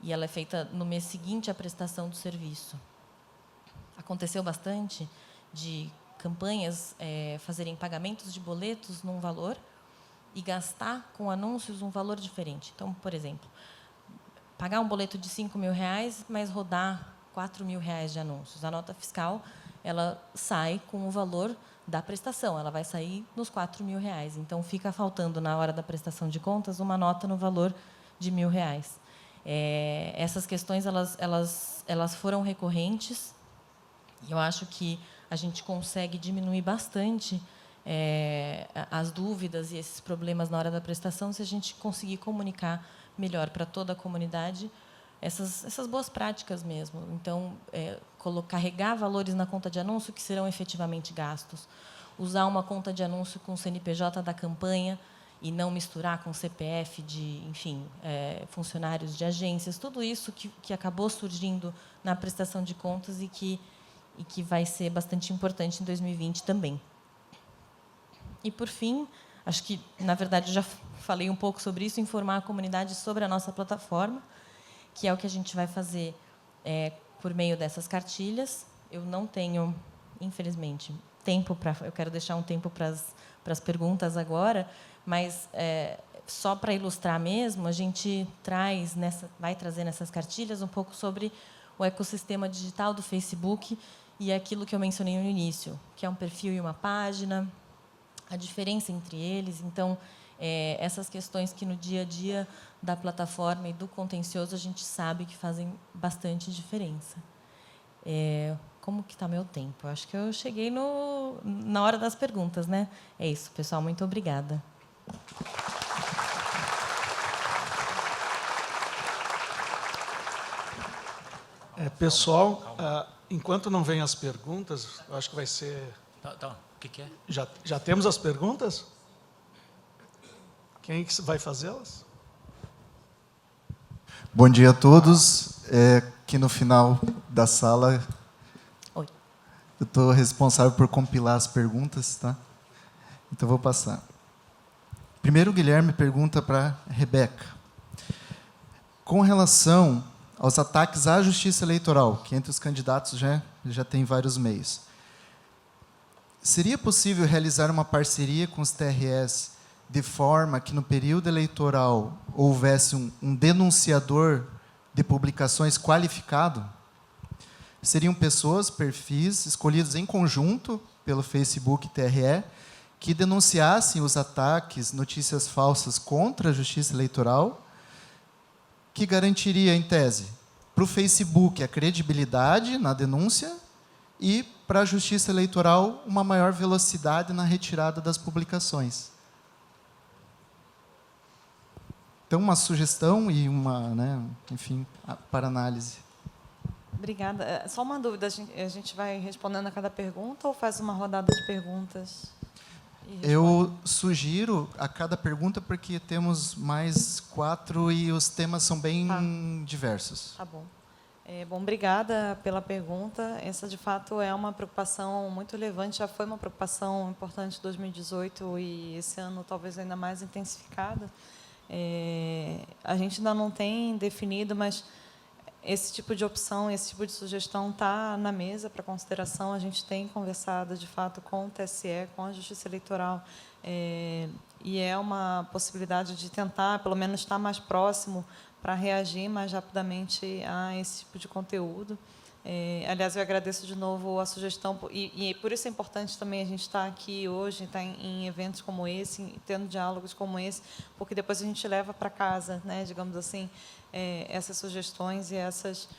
e ela é feita no mês seguinte à prestação do serviço. Aconteceu bastante de campanhas fazerem pagamentos de boletos num valor e gastar com anúncios um valor diferente. Então, por exemplo, pagar um boleto de R$5.000, mas rodar R$4.000 de anúncios. A nota fiscal ela sai com o valor da prestação, ela vai sair nos R$4.000. Então, fica faltando, na hora da prestação de contas, uma nota no valor de R$1.000. Essas questões elas foram recorrentes, e eu acho que a gente consegue diminuir bastante as dúvidas e esses problemas na hora da prestação se a gente conseguir comunicar melhor para toda a comunidade essas boas práticas mesmo. Então, carregar valores na conta de anúncio que serão efetivamente gastos, usar uma conta de anúncio com o CNPJ da campanha e não misturar com CPF de, enfim, funcionários de agências, tudo isso que acabou surgindo na prestação de contas e que vai ser bastante importante em 2020 também. E, por fim, acho que, na verdade, já falei um pouco sobre isso, informar a comunidade sobre a nossa plataforma, que é o que a gente vai fazer por meio dessas cartilhas. Eu não tenho, infelizmente, tempo para... Eu quero deixar um tempo para as perguntas agora, mas, só para ilustrar mesmo, a gente vai trazer nessas cartilhas um pouco sobre o ecossistema digital do Facebook e aquilo que eu mencionei no início, que é um perfil e uma página, a diferença entre eles. Então, essas questões que, no dia a dia da plataforma e do contencioso, a gente sabe que fazem bastante diferença. Como que está meu tempo? Acho que eu cheguei na hora das perguntas, né? É isso, pessoal. Muito obrigada. Pessoal, enquanto não vêm as perguntas, eu acho que vai ser... Tá. O que é? Já temos as perguntas? Quem vai fazê-las? Bom dia a todos. Aqui no final da sala, Oi. eu estou responsável por compilar as perguntas, tá? Então, vou passar. Primeiro, o Guilherme pergunta para a Rebeca. Com relação aos ataques à justiça eleitoral, que entre os candidatos já tem vários meios, seria possível realizar uma parceria com os TRS de forma que, no período eleitoral, houvesse um denunciador de publicações qualificado? Seriam pessoas, perfis, escolhidos em conjunto pelo Facebook TRE, que denunciassem os ataques, notícias falsas contra a justiça eleitoral, que garantiria, em tese, para o Facebook a credibilidade na denúncia e, para a Justiça Eleitoral, uma maior velocidade na retirada das publicações. Então, uma sugestão e uma, né, enfim, para análise. Obrigada. Só uma dúvida, a gente vai respondendo a cada pergunta ou faz uma rodada de perguntas? Eu sugiro a cada pergunta, porque temos mais 4 e os temas são bem diversos. Tá bom. Bom, obrigada pela pergunta. Essa, de fato, é uma preocupação muito relevante, já foi uma preocupação importante em 2018 e esse ano talvez ainda mais intensificada. A gente ainda não tem definido, mas esse tipo de opção, esse tipo de sugestão está na mesa para consideração. A gente tem conversado, de fato, com o TSE, com a Justiça Eleitoral, e é uma possibilidade de tentar, pelo menos, estar mais próximo para reagir mais rapidamente a esse tipo de conteúdo. Aliás, eu agradeço de novo a sugestão, e por isso é importante também a gente estar aqui hoje, estar em eventos como esse, tendo diálogos como esse, porque depois a gente leva para casa, né, digamos assim, essas sugestões e essas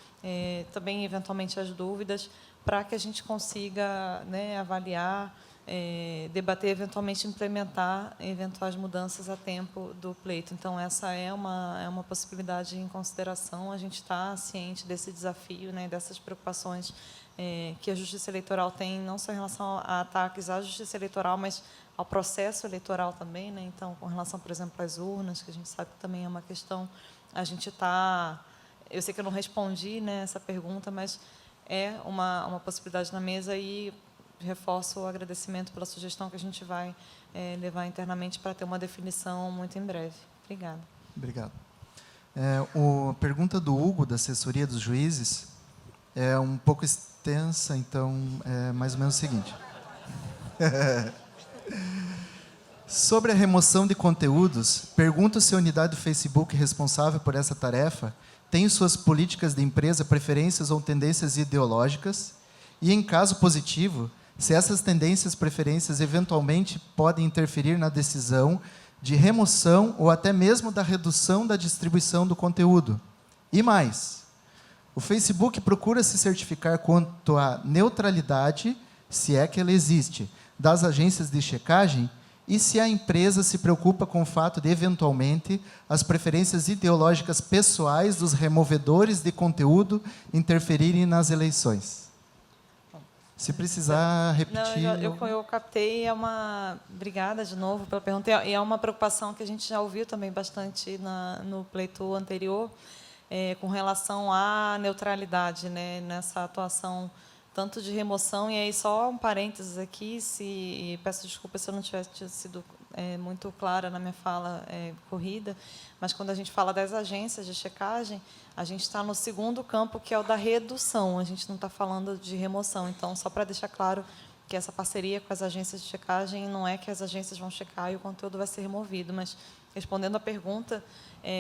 também, eventualmente, as dúvidas, para que a gente consiga, né, avaliar, debater, eventualmente implementar eventuais mudanças a tempo do pleito. Então, essa é uma possibilidade em consideração. A gente está ciente desse desafio, né, dessas preocupações que a Justiça Eleitoral tem, não só em relação a ataques à Justiça Eleitoral, mas ao processo eleitoral também, né? Então, com relação, por exemplo, às urnas, que a gente sabe que também é uma questão, a gente está... Eu sei que eu não respondi, né, essa pergunta, mas é uma possibilidade na mesa e reforço o agradecimento pela sugestão que a gente vai levar internamente para ter uma definição muito em breve. Obrigada. Obrigado. A pergunta do Hugo, da assessoria dos juízes, é um pouco extensa, então é mais ou menos o seguinte. Sobre a remoção de conteúdos, pergunto se a unidade do Facebook responsável por essa tarefa tem em suas políticas de empresa preferências ou tendências ideológicas e, em caso positivo, se essas tendências, preferências, eventualmente podem interferir na decisão de remoção ou até mesmo da redução da distribuição do conteúdo. E mais, o Facebook procura se certificar quanto à neutralidade, se é que ela existe, das agências de checagem e se a empresa se preocupa com o fato de, eventualmente, as preferências ideológicas pessoais dos removedores de conteúdo interferirem nas eleições. Se precisar repetir... Não, eu captei, obrigada de novo pela pergunta, e é uma preocupação que a gente já ouviu também bastante no pleito anterior, com relação à neutralidade, né, nessa atuação tanto de remoção, e aí só um parênteses aqui, e peço desculpa se eu não tivesse sido muito clara na minha fala corrida, mas quando a gente fala das agências de checagem, a gente está no segundo campo, que é o da redução, a gente não está falando de remoção. Então, só para deixar claro que essa parceria com as agências de checagem não é que as agências vão checar e o conteúdo vai ser removido, mas, respondendo à pergunta,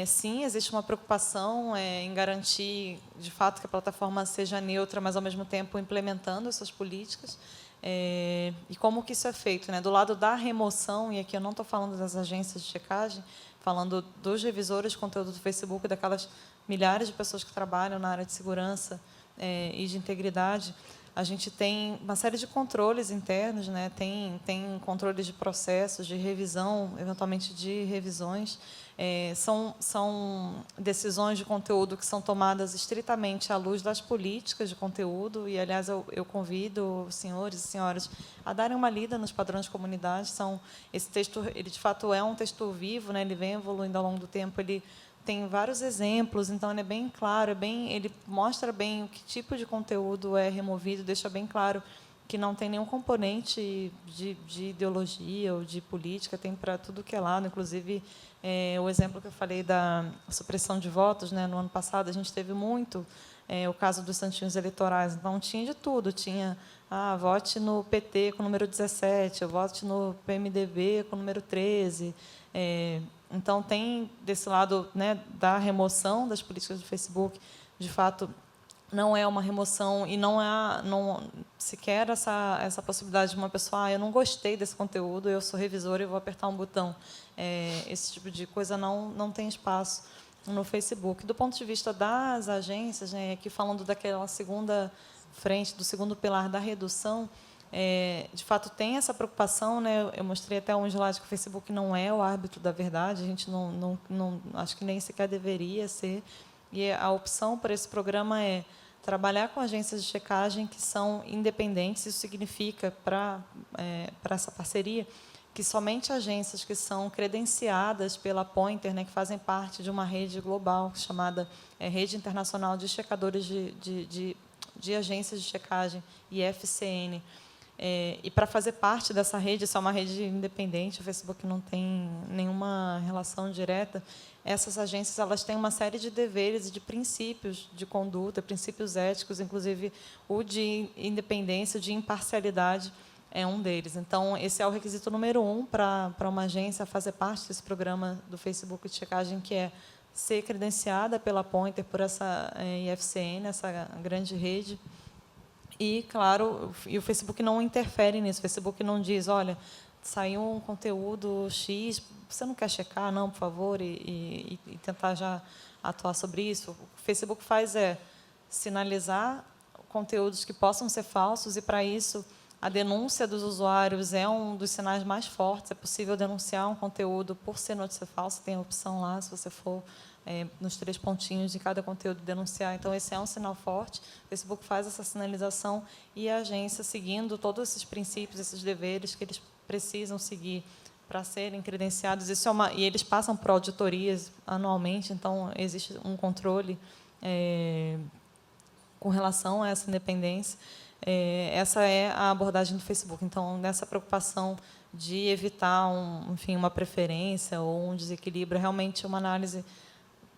sim, existe uma preocupação em garantir, de fato, que a plataforma seja neutra, mas, ao mesmo tempo, implementando essas políticas. E como que isso é feito, né? Do lado da remoção, e aqui eu não estou falando das agências de checagem, falando dos revisores de conteúdo do Facebook, daquelas milhares de pessoas que trabalham na área de segurança e de integridade, a gente tem uma série de controles internos, né? Tem controles de processos, de revisão, eventualmente de revisões. São decisões de conteúdo que são tomadas estritamente à luz das políticas de conteúdo, e, aliás, eu convido os senhores e senhoras a darem uma lida nos padrões de comunidade. Esse texto, ele, de fato, é um texto vivo, né? Ele vem evoluindo ao longo do tempo, ele tem vários exemplos, então ele é bem claro, ele mostra bem o que tipo de conteúdo é removido, deixa bem claro que não tem nenhum componente de ideologia ou de política, tem para tudo que é lado, inclusive o exemplo que eu falei da supressão de votos, né, no ano passado, a gente teve muito o caso dos santinhos eleitorais, então tinha de tudo, tinha vote no PT com o número 17, vote no PMDB com o número 13, então, tem desse lado, né, da remoção das políticas do Facebook, de fato, não é uma remoção e não sequer essa possibilidade de uma pessoa, eu não gostei desse conteúdo, eu sou revisora e vou apertar um botão. Esse tipo de coisa não tem espaço no Facebook. Do ponto de vista das agências, né, aqui falando daquela segunda frente do segundo pilar da redução, de fato, tem essa preocupação, né? Eu mostrei até um slide que o Facebook não é o árbitro da verdade, a gente não acho que nem sequer deveria ser. E a opção para esse programa é trabalhar com agências de checagem que são independentes. Isso significa, para essa parceria, que somente agências que são credenciadas pela Pointer, né, que fazem parte de uma rede global chamada Rede Internacional de Checadores de Agências de Checagem, IFCN. E para fazer parte dessa rede, isso é uma rede independente, o Facebook não tem nenhuma relação direta, essas agências elas têm uma série de deveres e de princípios de conduta, princípios éticos, inclusive o de independência, de imparcialidade é um deles. Então, esse é o requisito número 1 para uma agência fazer parte desse programa do Facebook de checagem, que é ser credenciada pela Pointer, por essa IFCN, essa grande rede. E, claro, o Facebook não interfere nisso. O Facebook não diz, olha, saiu um conteúdo X, você não quer checar, não, por favor, e tentar já atuar sobre isso. O que o Facebook faz é sinalizar conteúdos que possam ser falsos, e, para isso, a denúncia dos usuários é um dos sinais mais fortes. É possível denunciar um conteúdo por ser notícia falsa, tem a opção lá, se você for nos 3 pontinhos de cada conteúdo denunciar. Então, esse é um sinal forte. O Facebook faz essa sinalização e a agência, seguindo todos esses princípios, esses deveres que eles precisam seguir para serem credenciados. Isso e eles passam por auditorias anualmente, então existe um controle com relação a essa independência. Essa é a abordagem do Facebook. Então, nessa preocupação de evitar uma preferência ou um desequilíbrio, realmente uma análise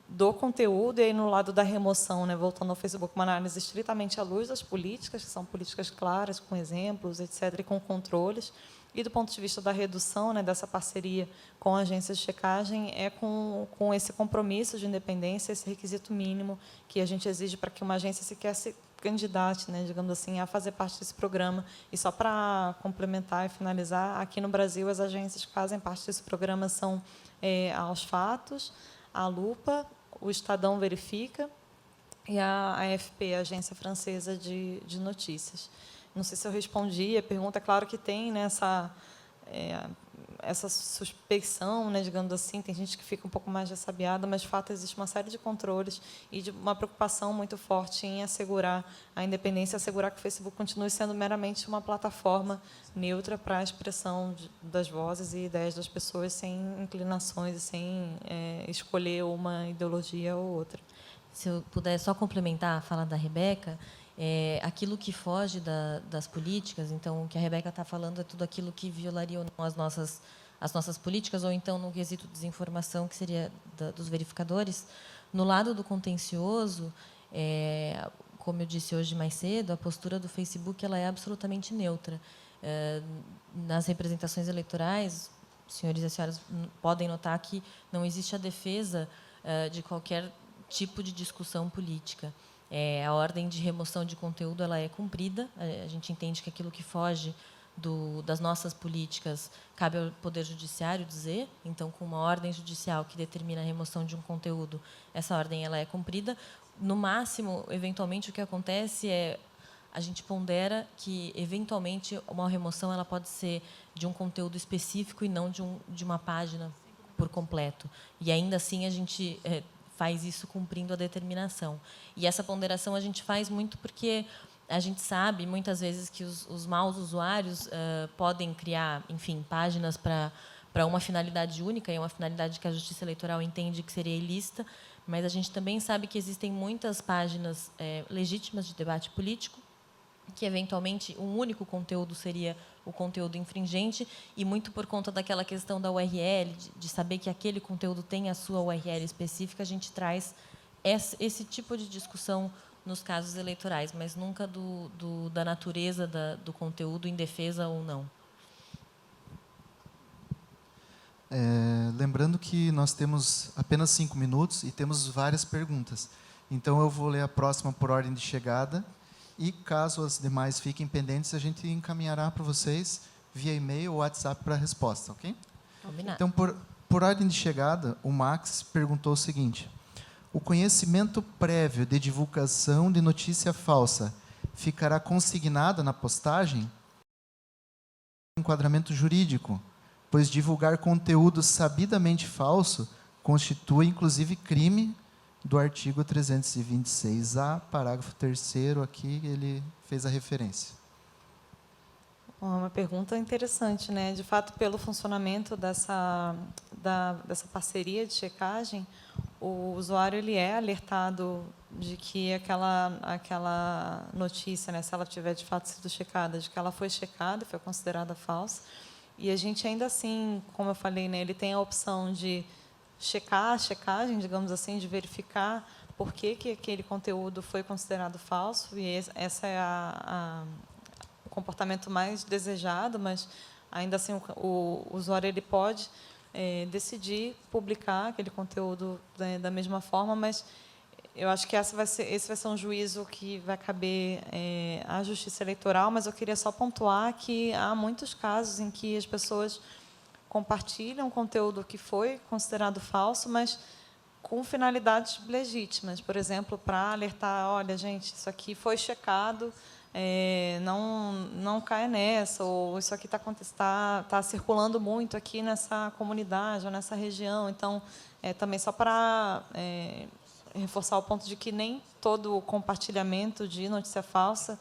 do conteúdo, e aí no lado da remoção, né, voltando ao Facebook, uma análise estritamente à luz das políticas, que são políticas claras, com exemplos, etc., e com controles. E do ponto de vista da redução, né, dessa parceria com agências de checagem, é com esse compromisso de independência, esse requisito mínimo que a gente exige para que uma agência sequer se candidate, né, digamos assim, a fazer parte desse programa. E só para complementar e finalizar, aqui no Brasil, as agências que fazem parte desse programa são a Aos Fatos, a Lupa, o Estadão Verifica e a AFP, a Agência Francesa de Notícias. Não sei se eu respondi a pergunta. É claro que tem, né, essa suspeição, né, digamos assim, tem gente que fica um pouco mais ressabiada, mas, de fato, existe uma série de controles e de uma preocupação muito forte em assegurar a independência, assegurar que o Facebook continue sendo meramente uma plataforma neutra para a expressão das vozes e ideias das pessoas, sem inclinações e sem escolher uma ideologia ou outra. Se eu puder só complementar a fala da Rebeca, aquilo que foge das políticas, então, o que a Rebeca está falando é tudo aquilo que violaria ou não as nossas políticas, ou então, no quesito de desinformação, que seria dos verificadores. No lado do contencioso, como eu disse hoje mais cedo, a postura do Facebook ela é absolutamente neutra. Nas representações eleitorais, os senhores e as senhoras podem notar que não existe a defesa de qualquer tipo de discussão política. A ordem de remoção de conteúdo ela é cumprida. A gente entende que aquilo que foge das nossas políticas cabe ao Poder Judiciário dizer. Então, com uma ordem judicial que determina a remoção de um conteúdo, essa ordem ela é cumprida. No máximo, eventualmente, o que acontece é a gente pondera que, eventualmente, uma remoção ela pode ser de um conteúdo específico e não de uma página por completo. E, ainda assim, a gente faz isso cumprindo a determinação. E essa ponderação a gente faz muito porque a gente sabe, muitas vezes, que os maus usuários podem criar, enfim, páginas para uma finalidade única, e uma finalidade que a Justiça Eleitoral entende que seria ilícita, mas a gente também sabe que existem muitas páginas legítimas de debate político, que, eventualmente, um único conteúdo seria o conteúdo infringente, e muito por conta daquela questão da URL, de saber que aquele conteúdo tem a sua URL específica, a gente traz esse tipo de discussão nos casos eleitorais, mas nunca da natureza do conteúdo, em defesa ou não. Lembrando que nós temos apenas 5 minutos e temos várias perguntas. Então, eu vou ler a próxima por ordem de chegada. E, caso as demais fiquem pendentes, a gente encaminhará para vocês via e-mail ou WhatsApp para a resposta, ok? Combinado. Então, por ordem de chegada, o Max perguntou o seguinte: o conhecimento prévio de divulgação de notícia falsa ficará consignada na postagem enquadramento jurídico, pois divulgar conteúdo sabidamente falso constitui, inclusive, crime do artigo 326-A, parágrafo 3º, aqui ele fez a referência. Uma pergunta interessante, né? De fato, pelo funcionamento dessa parceria de checagem, o usuário ele é alertado de que aquela notícia, né, se ela tiver de fato sido checada, de que ela foi checada, foi considerada falsa. E a gente ainda assim, como eu falei, né, ele tem a opção de checar a checagem, digamos assim, de verificar por que aquele conteúdo foi considerado falso. E essa é o comportamento mais desejado, mas ainda assim o usuário ele pode decidir publicar aquele conteúdo da mesma forma, mas eu acho que esse vai ser um juízo que vai caber à Justiça Eleitoral, mas eu queria só pontuar que há muitos casos em que as pessoas compartilham conteúdo que foi considerado falso, mas com finalidades legítimas. Por exemplo, para alertar, olha, gente, isso aqui foi checado, não caia nessa, ou isso aqui está circulando muito aqui nessa comunidade ou nessa região. Então, também só para reforçar o ponto de que nem todo compartilhamento de notícia falsa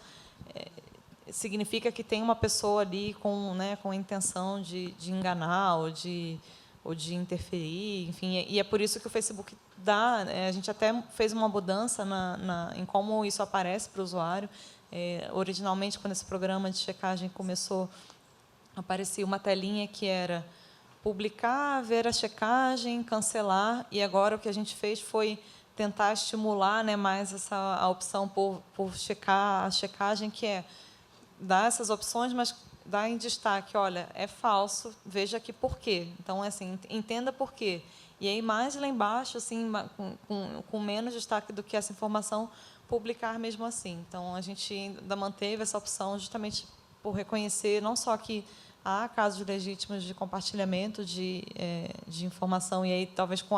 significa que tem uma pessoa ali com a intenção de enganar ou de interferir, enfim. E é por isso que o Facebook dá. A gente até fez uma mudança em como isso aparece para o usuário. Originalmente, quando esse programa de checagem começou, aparecia uma telinha que era publicar, ver a checagem, cancelar, e agora o que a gente fez foi tentar estimular, né, mais a opção por checar a checagem, que é dar essas opções, mas dar em destaque, olha, é falso, veja aqui por quê. Então, assim, entenda por quê. E aí, mais lá embaixo, assim, com menos destaque do que essa informação, publicar mesmo assim. Então, a gente ainda manteve essa opção justamente por reconhecer não só que há casos legítimos de compartilhamento de informação, e aí talvez com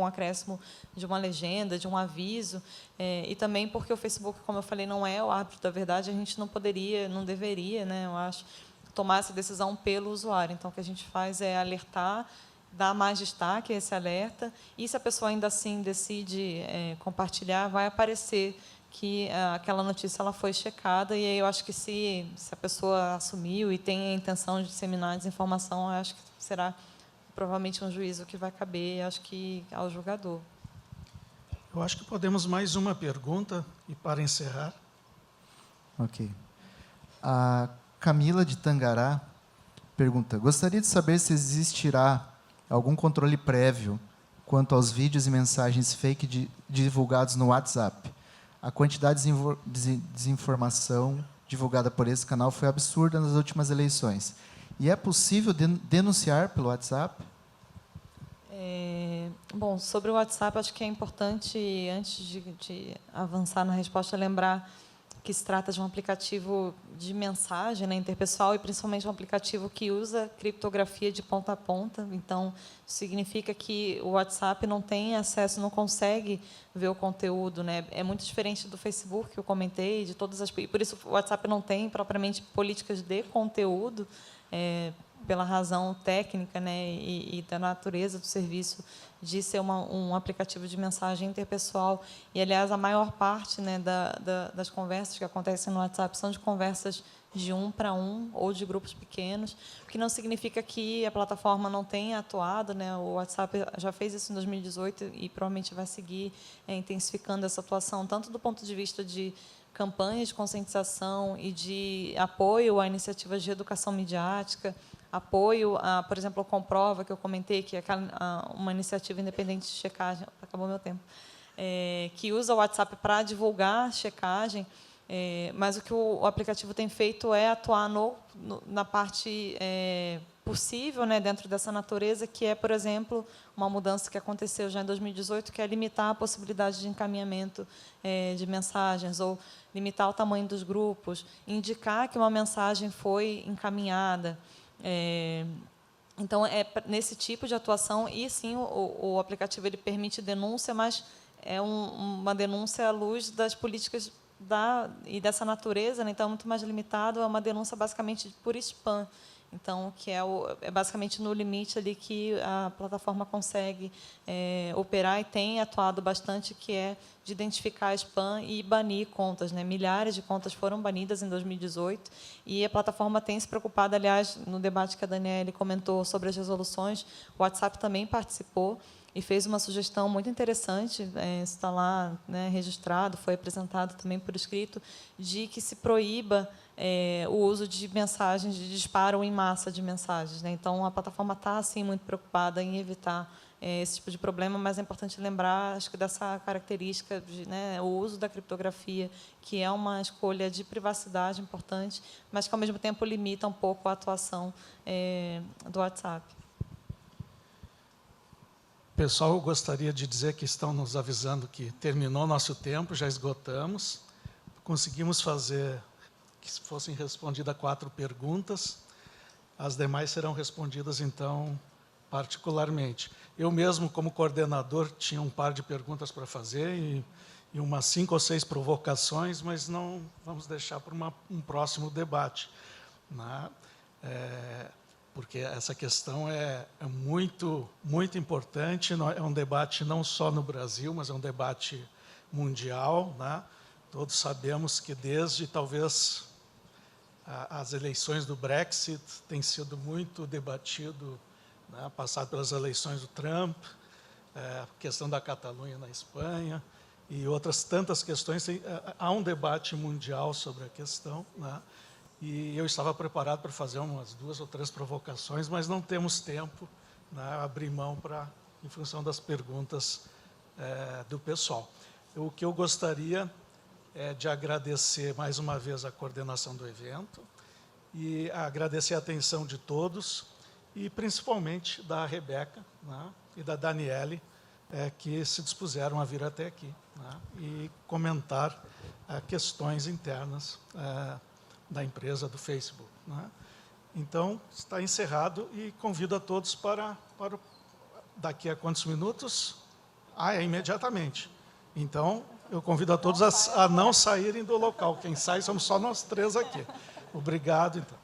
acréscimo de uma legenda, de um aviso, e também porque o Facebook, como eu falei, não é o árbitro da verdade, a gente não poderia, não deveria, né, eu acho, tomar essa decisão pelo usuário. Então, o que a gente faz é alertar, dar mais destaque a esse alerta, e se a pessoa ainda assim decide compartilhar, vai aparecer que aquela notícia ela foi checada, e aí eu acho que se a pessoa assumiu e tem a intenção de disseminar a desinformação, eu acho que será provavelmente um juízo que vai caber, acho que ao julgador. Eu acho que podemos mais uma pergunta, e para encerrar. Ok. A Camila de Tangará pergunta: gostaria de saber se existirá algum controle prévio quanto aos vídeos e mensagens fake divulgados no WhatsApp. A quantidade de desinformação divulgada por esse canal foi absurda nas últimas eleições. E é possível denunciar pelo WhatsApp? Bom, sobre o WhatsApp, acho que é importante, antes de avançar na resposta, lembrar que se trata de um aplicativo de mensagem, né, interpessoal, e principalmente um aplicativo que usa criptografia de ponta a ponta. Então, significa que o WhatsApp não tem acesso, não consegue ver o conteúdo, né? É muito diferente do Facebook, que eu comentei, de todas as... Por isso, o WhatsApp não tem, propriamente, políticas de conteúdo, pela razão técnica, né, e da natureza do serviço de ser um aplicativo de mensagem interpessoal. E, aliás, a maior parte, né, das conversas que acontecem no WhatsApp são de conversas de 1 para 1 ou de grupos pequenos, o que não significa que a plataforma não tenha atuado, né? O WhatsApp já fez isso em 2018 e provavelmente vai seguir intensificando essa atuação, tanto do ponto de vista de campanhas de conscientização e de apoio a iniciativas de educação midiática, apoio a, por exemplo, o Comprova, que eu comentei, que é uma iniciativa independente de checagem, acabou meu tempo, que usa o WhatsApp para divulgar checagem, mas o que o aplicativo tem feito é atuar na parte possível, né, dentro dessa natureza, que é, por exemplo, uma mudança que aconteceu já em 2018, que é limitar a possibilidade de encaminhamento de mensagens, ou limitar o tamanho dos grupos, indicar que uma mensagem foi encaminhada. Então, é nesse tipo de atuação, e sim, o aplicativo ele permite denúncia, mas é uma denúncia à luz das políticas e dessa natureza, né? Então, é muito mais limitado a uma denúncia basicamente por spam. Então, que é basicamente no limite ali que a plataforma consegue operar e tem atuado bastante, que é de identificar spam e banir contas, né? Milhares de contas foram banidas em 2018 e a plataforma tem se preocupado, aliás, no debate que a Daniele comentou sobre as resoluções, o WhatsApp também participou e fez uma sugestão muito interessante, está lá, né, registrado, foi apresentado também por escrito, de que se proíba o uso de mensagens de disparo em massa de mensagens, né? Então, a plataforma está, assim, muito preocupada em evitar esse tipo de problema, mas é importante lembrar, acho que, dessa característica de, né, o uso da criptografia, que é uma escolha de privacidade importante, mas que, ao mesmo tempo, limita um pouco a atuação do WhatsApp. Pessoal, eu gostaria de dizer que estão nos avisando que terminou nosso tempo, já esgotamos. Conseguimos fazer que fossem respondidas 4 perguntas. As demais serão respondidas, então, particularmente. Eu mesmo, como coordenador, tinha um par de perguntas para fazer e umas 5 ou 6 provocações, mas não vamos deixar para um próximo debate, né? Porque essa questão é muito, muito importante. É um debate não só no Brasil, mas é um debate mundial, né? Todos sabemos que desde, talvez, as eleições do Brexit tem sido muito debatido, né? Passado pelas eleições do Trump, a questão da Catalunha na Espanha e outras tantas questões. Há um debate mundial sobre a questão, né? E eu estava preparado para fazer umas 2 ou 3 provocações, mas não temos tempo, né, abrir mão em função das perguntas do pessoal. O que eu gostaria é de agradecer mais uma vez a coordenação do evento e agradecer a atenção de todos e principalmente da Rebeca, né, e da Daniele, que se dispuseram a vir até aqui, né, e comentar questões internas da empresa, do Facebook, né? Então, está encerrado e convido a todos para daqui a quantos minutos? É imediatamente. Então, eu convido a todos a não saírem do local. Quem sai somos só nós 3 aqui. Obrigado, então.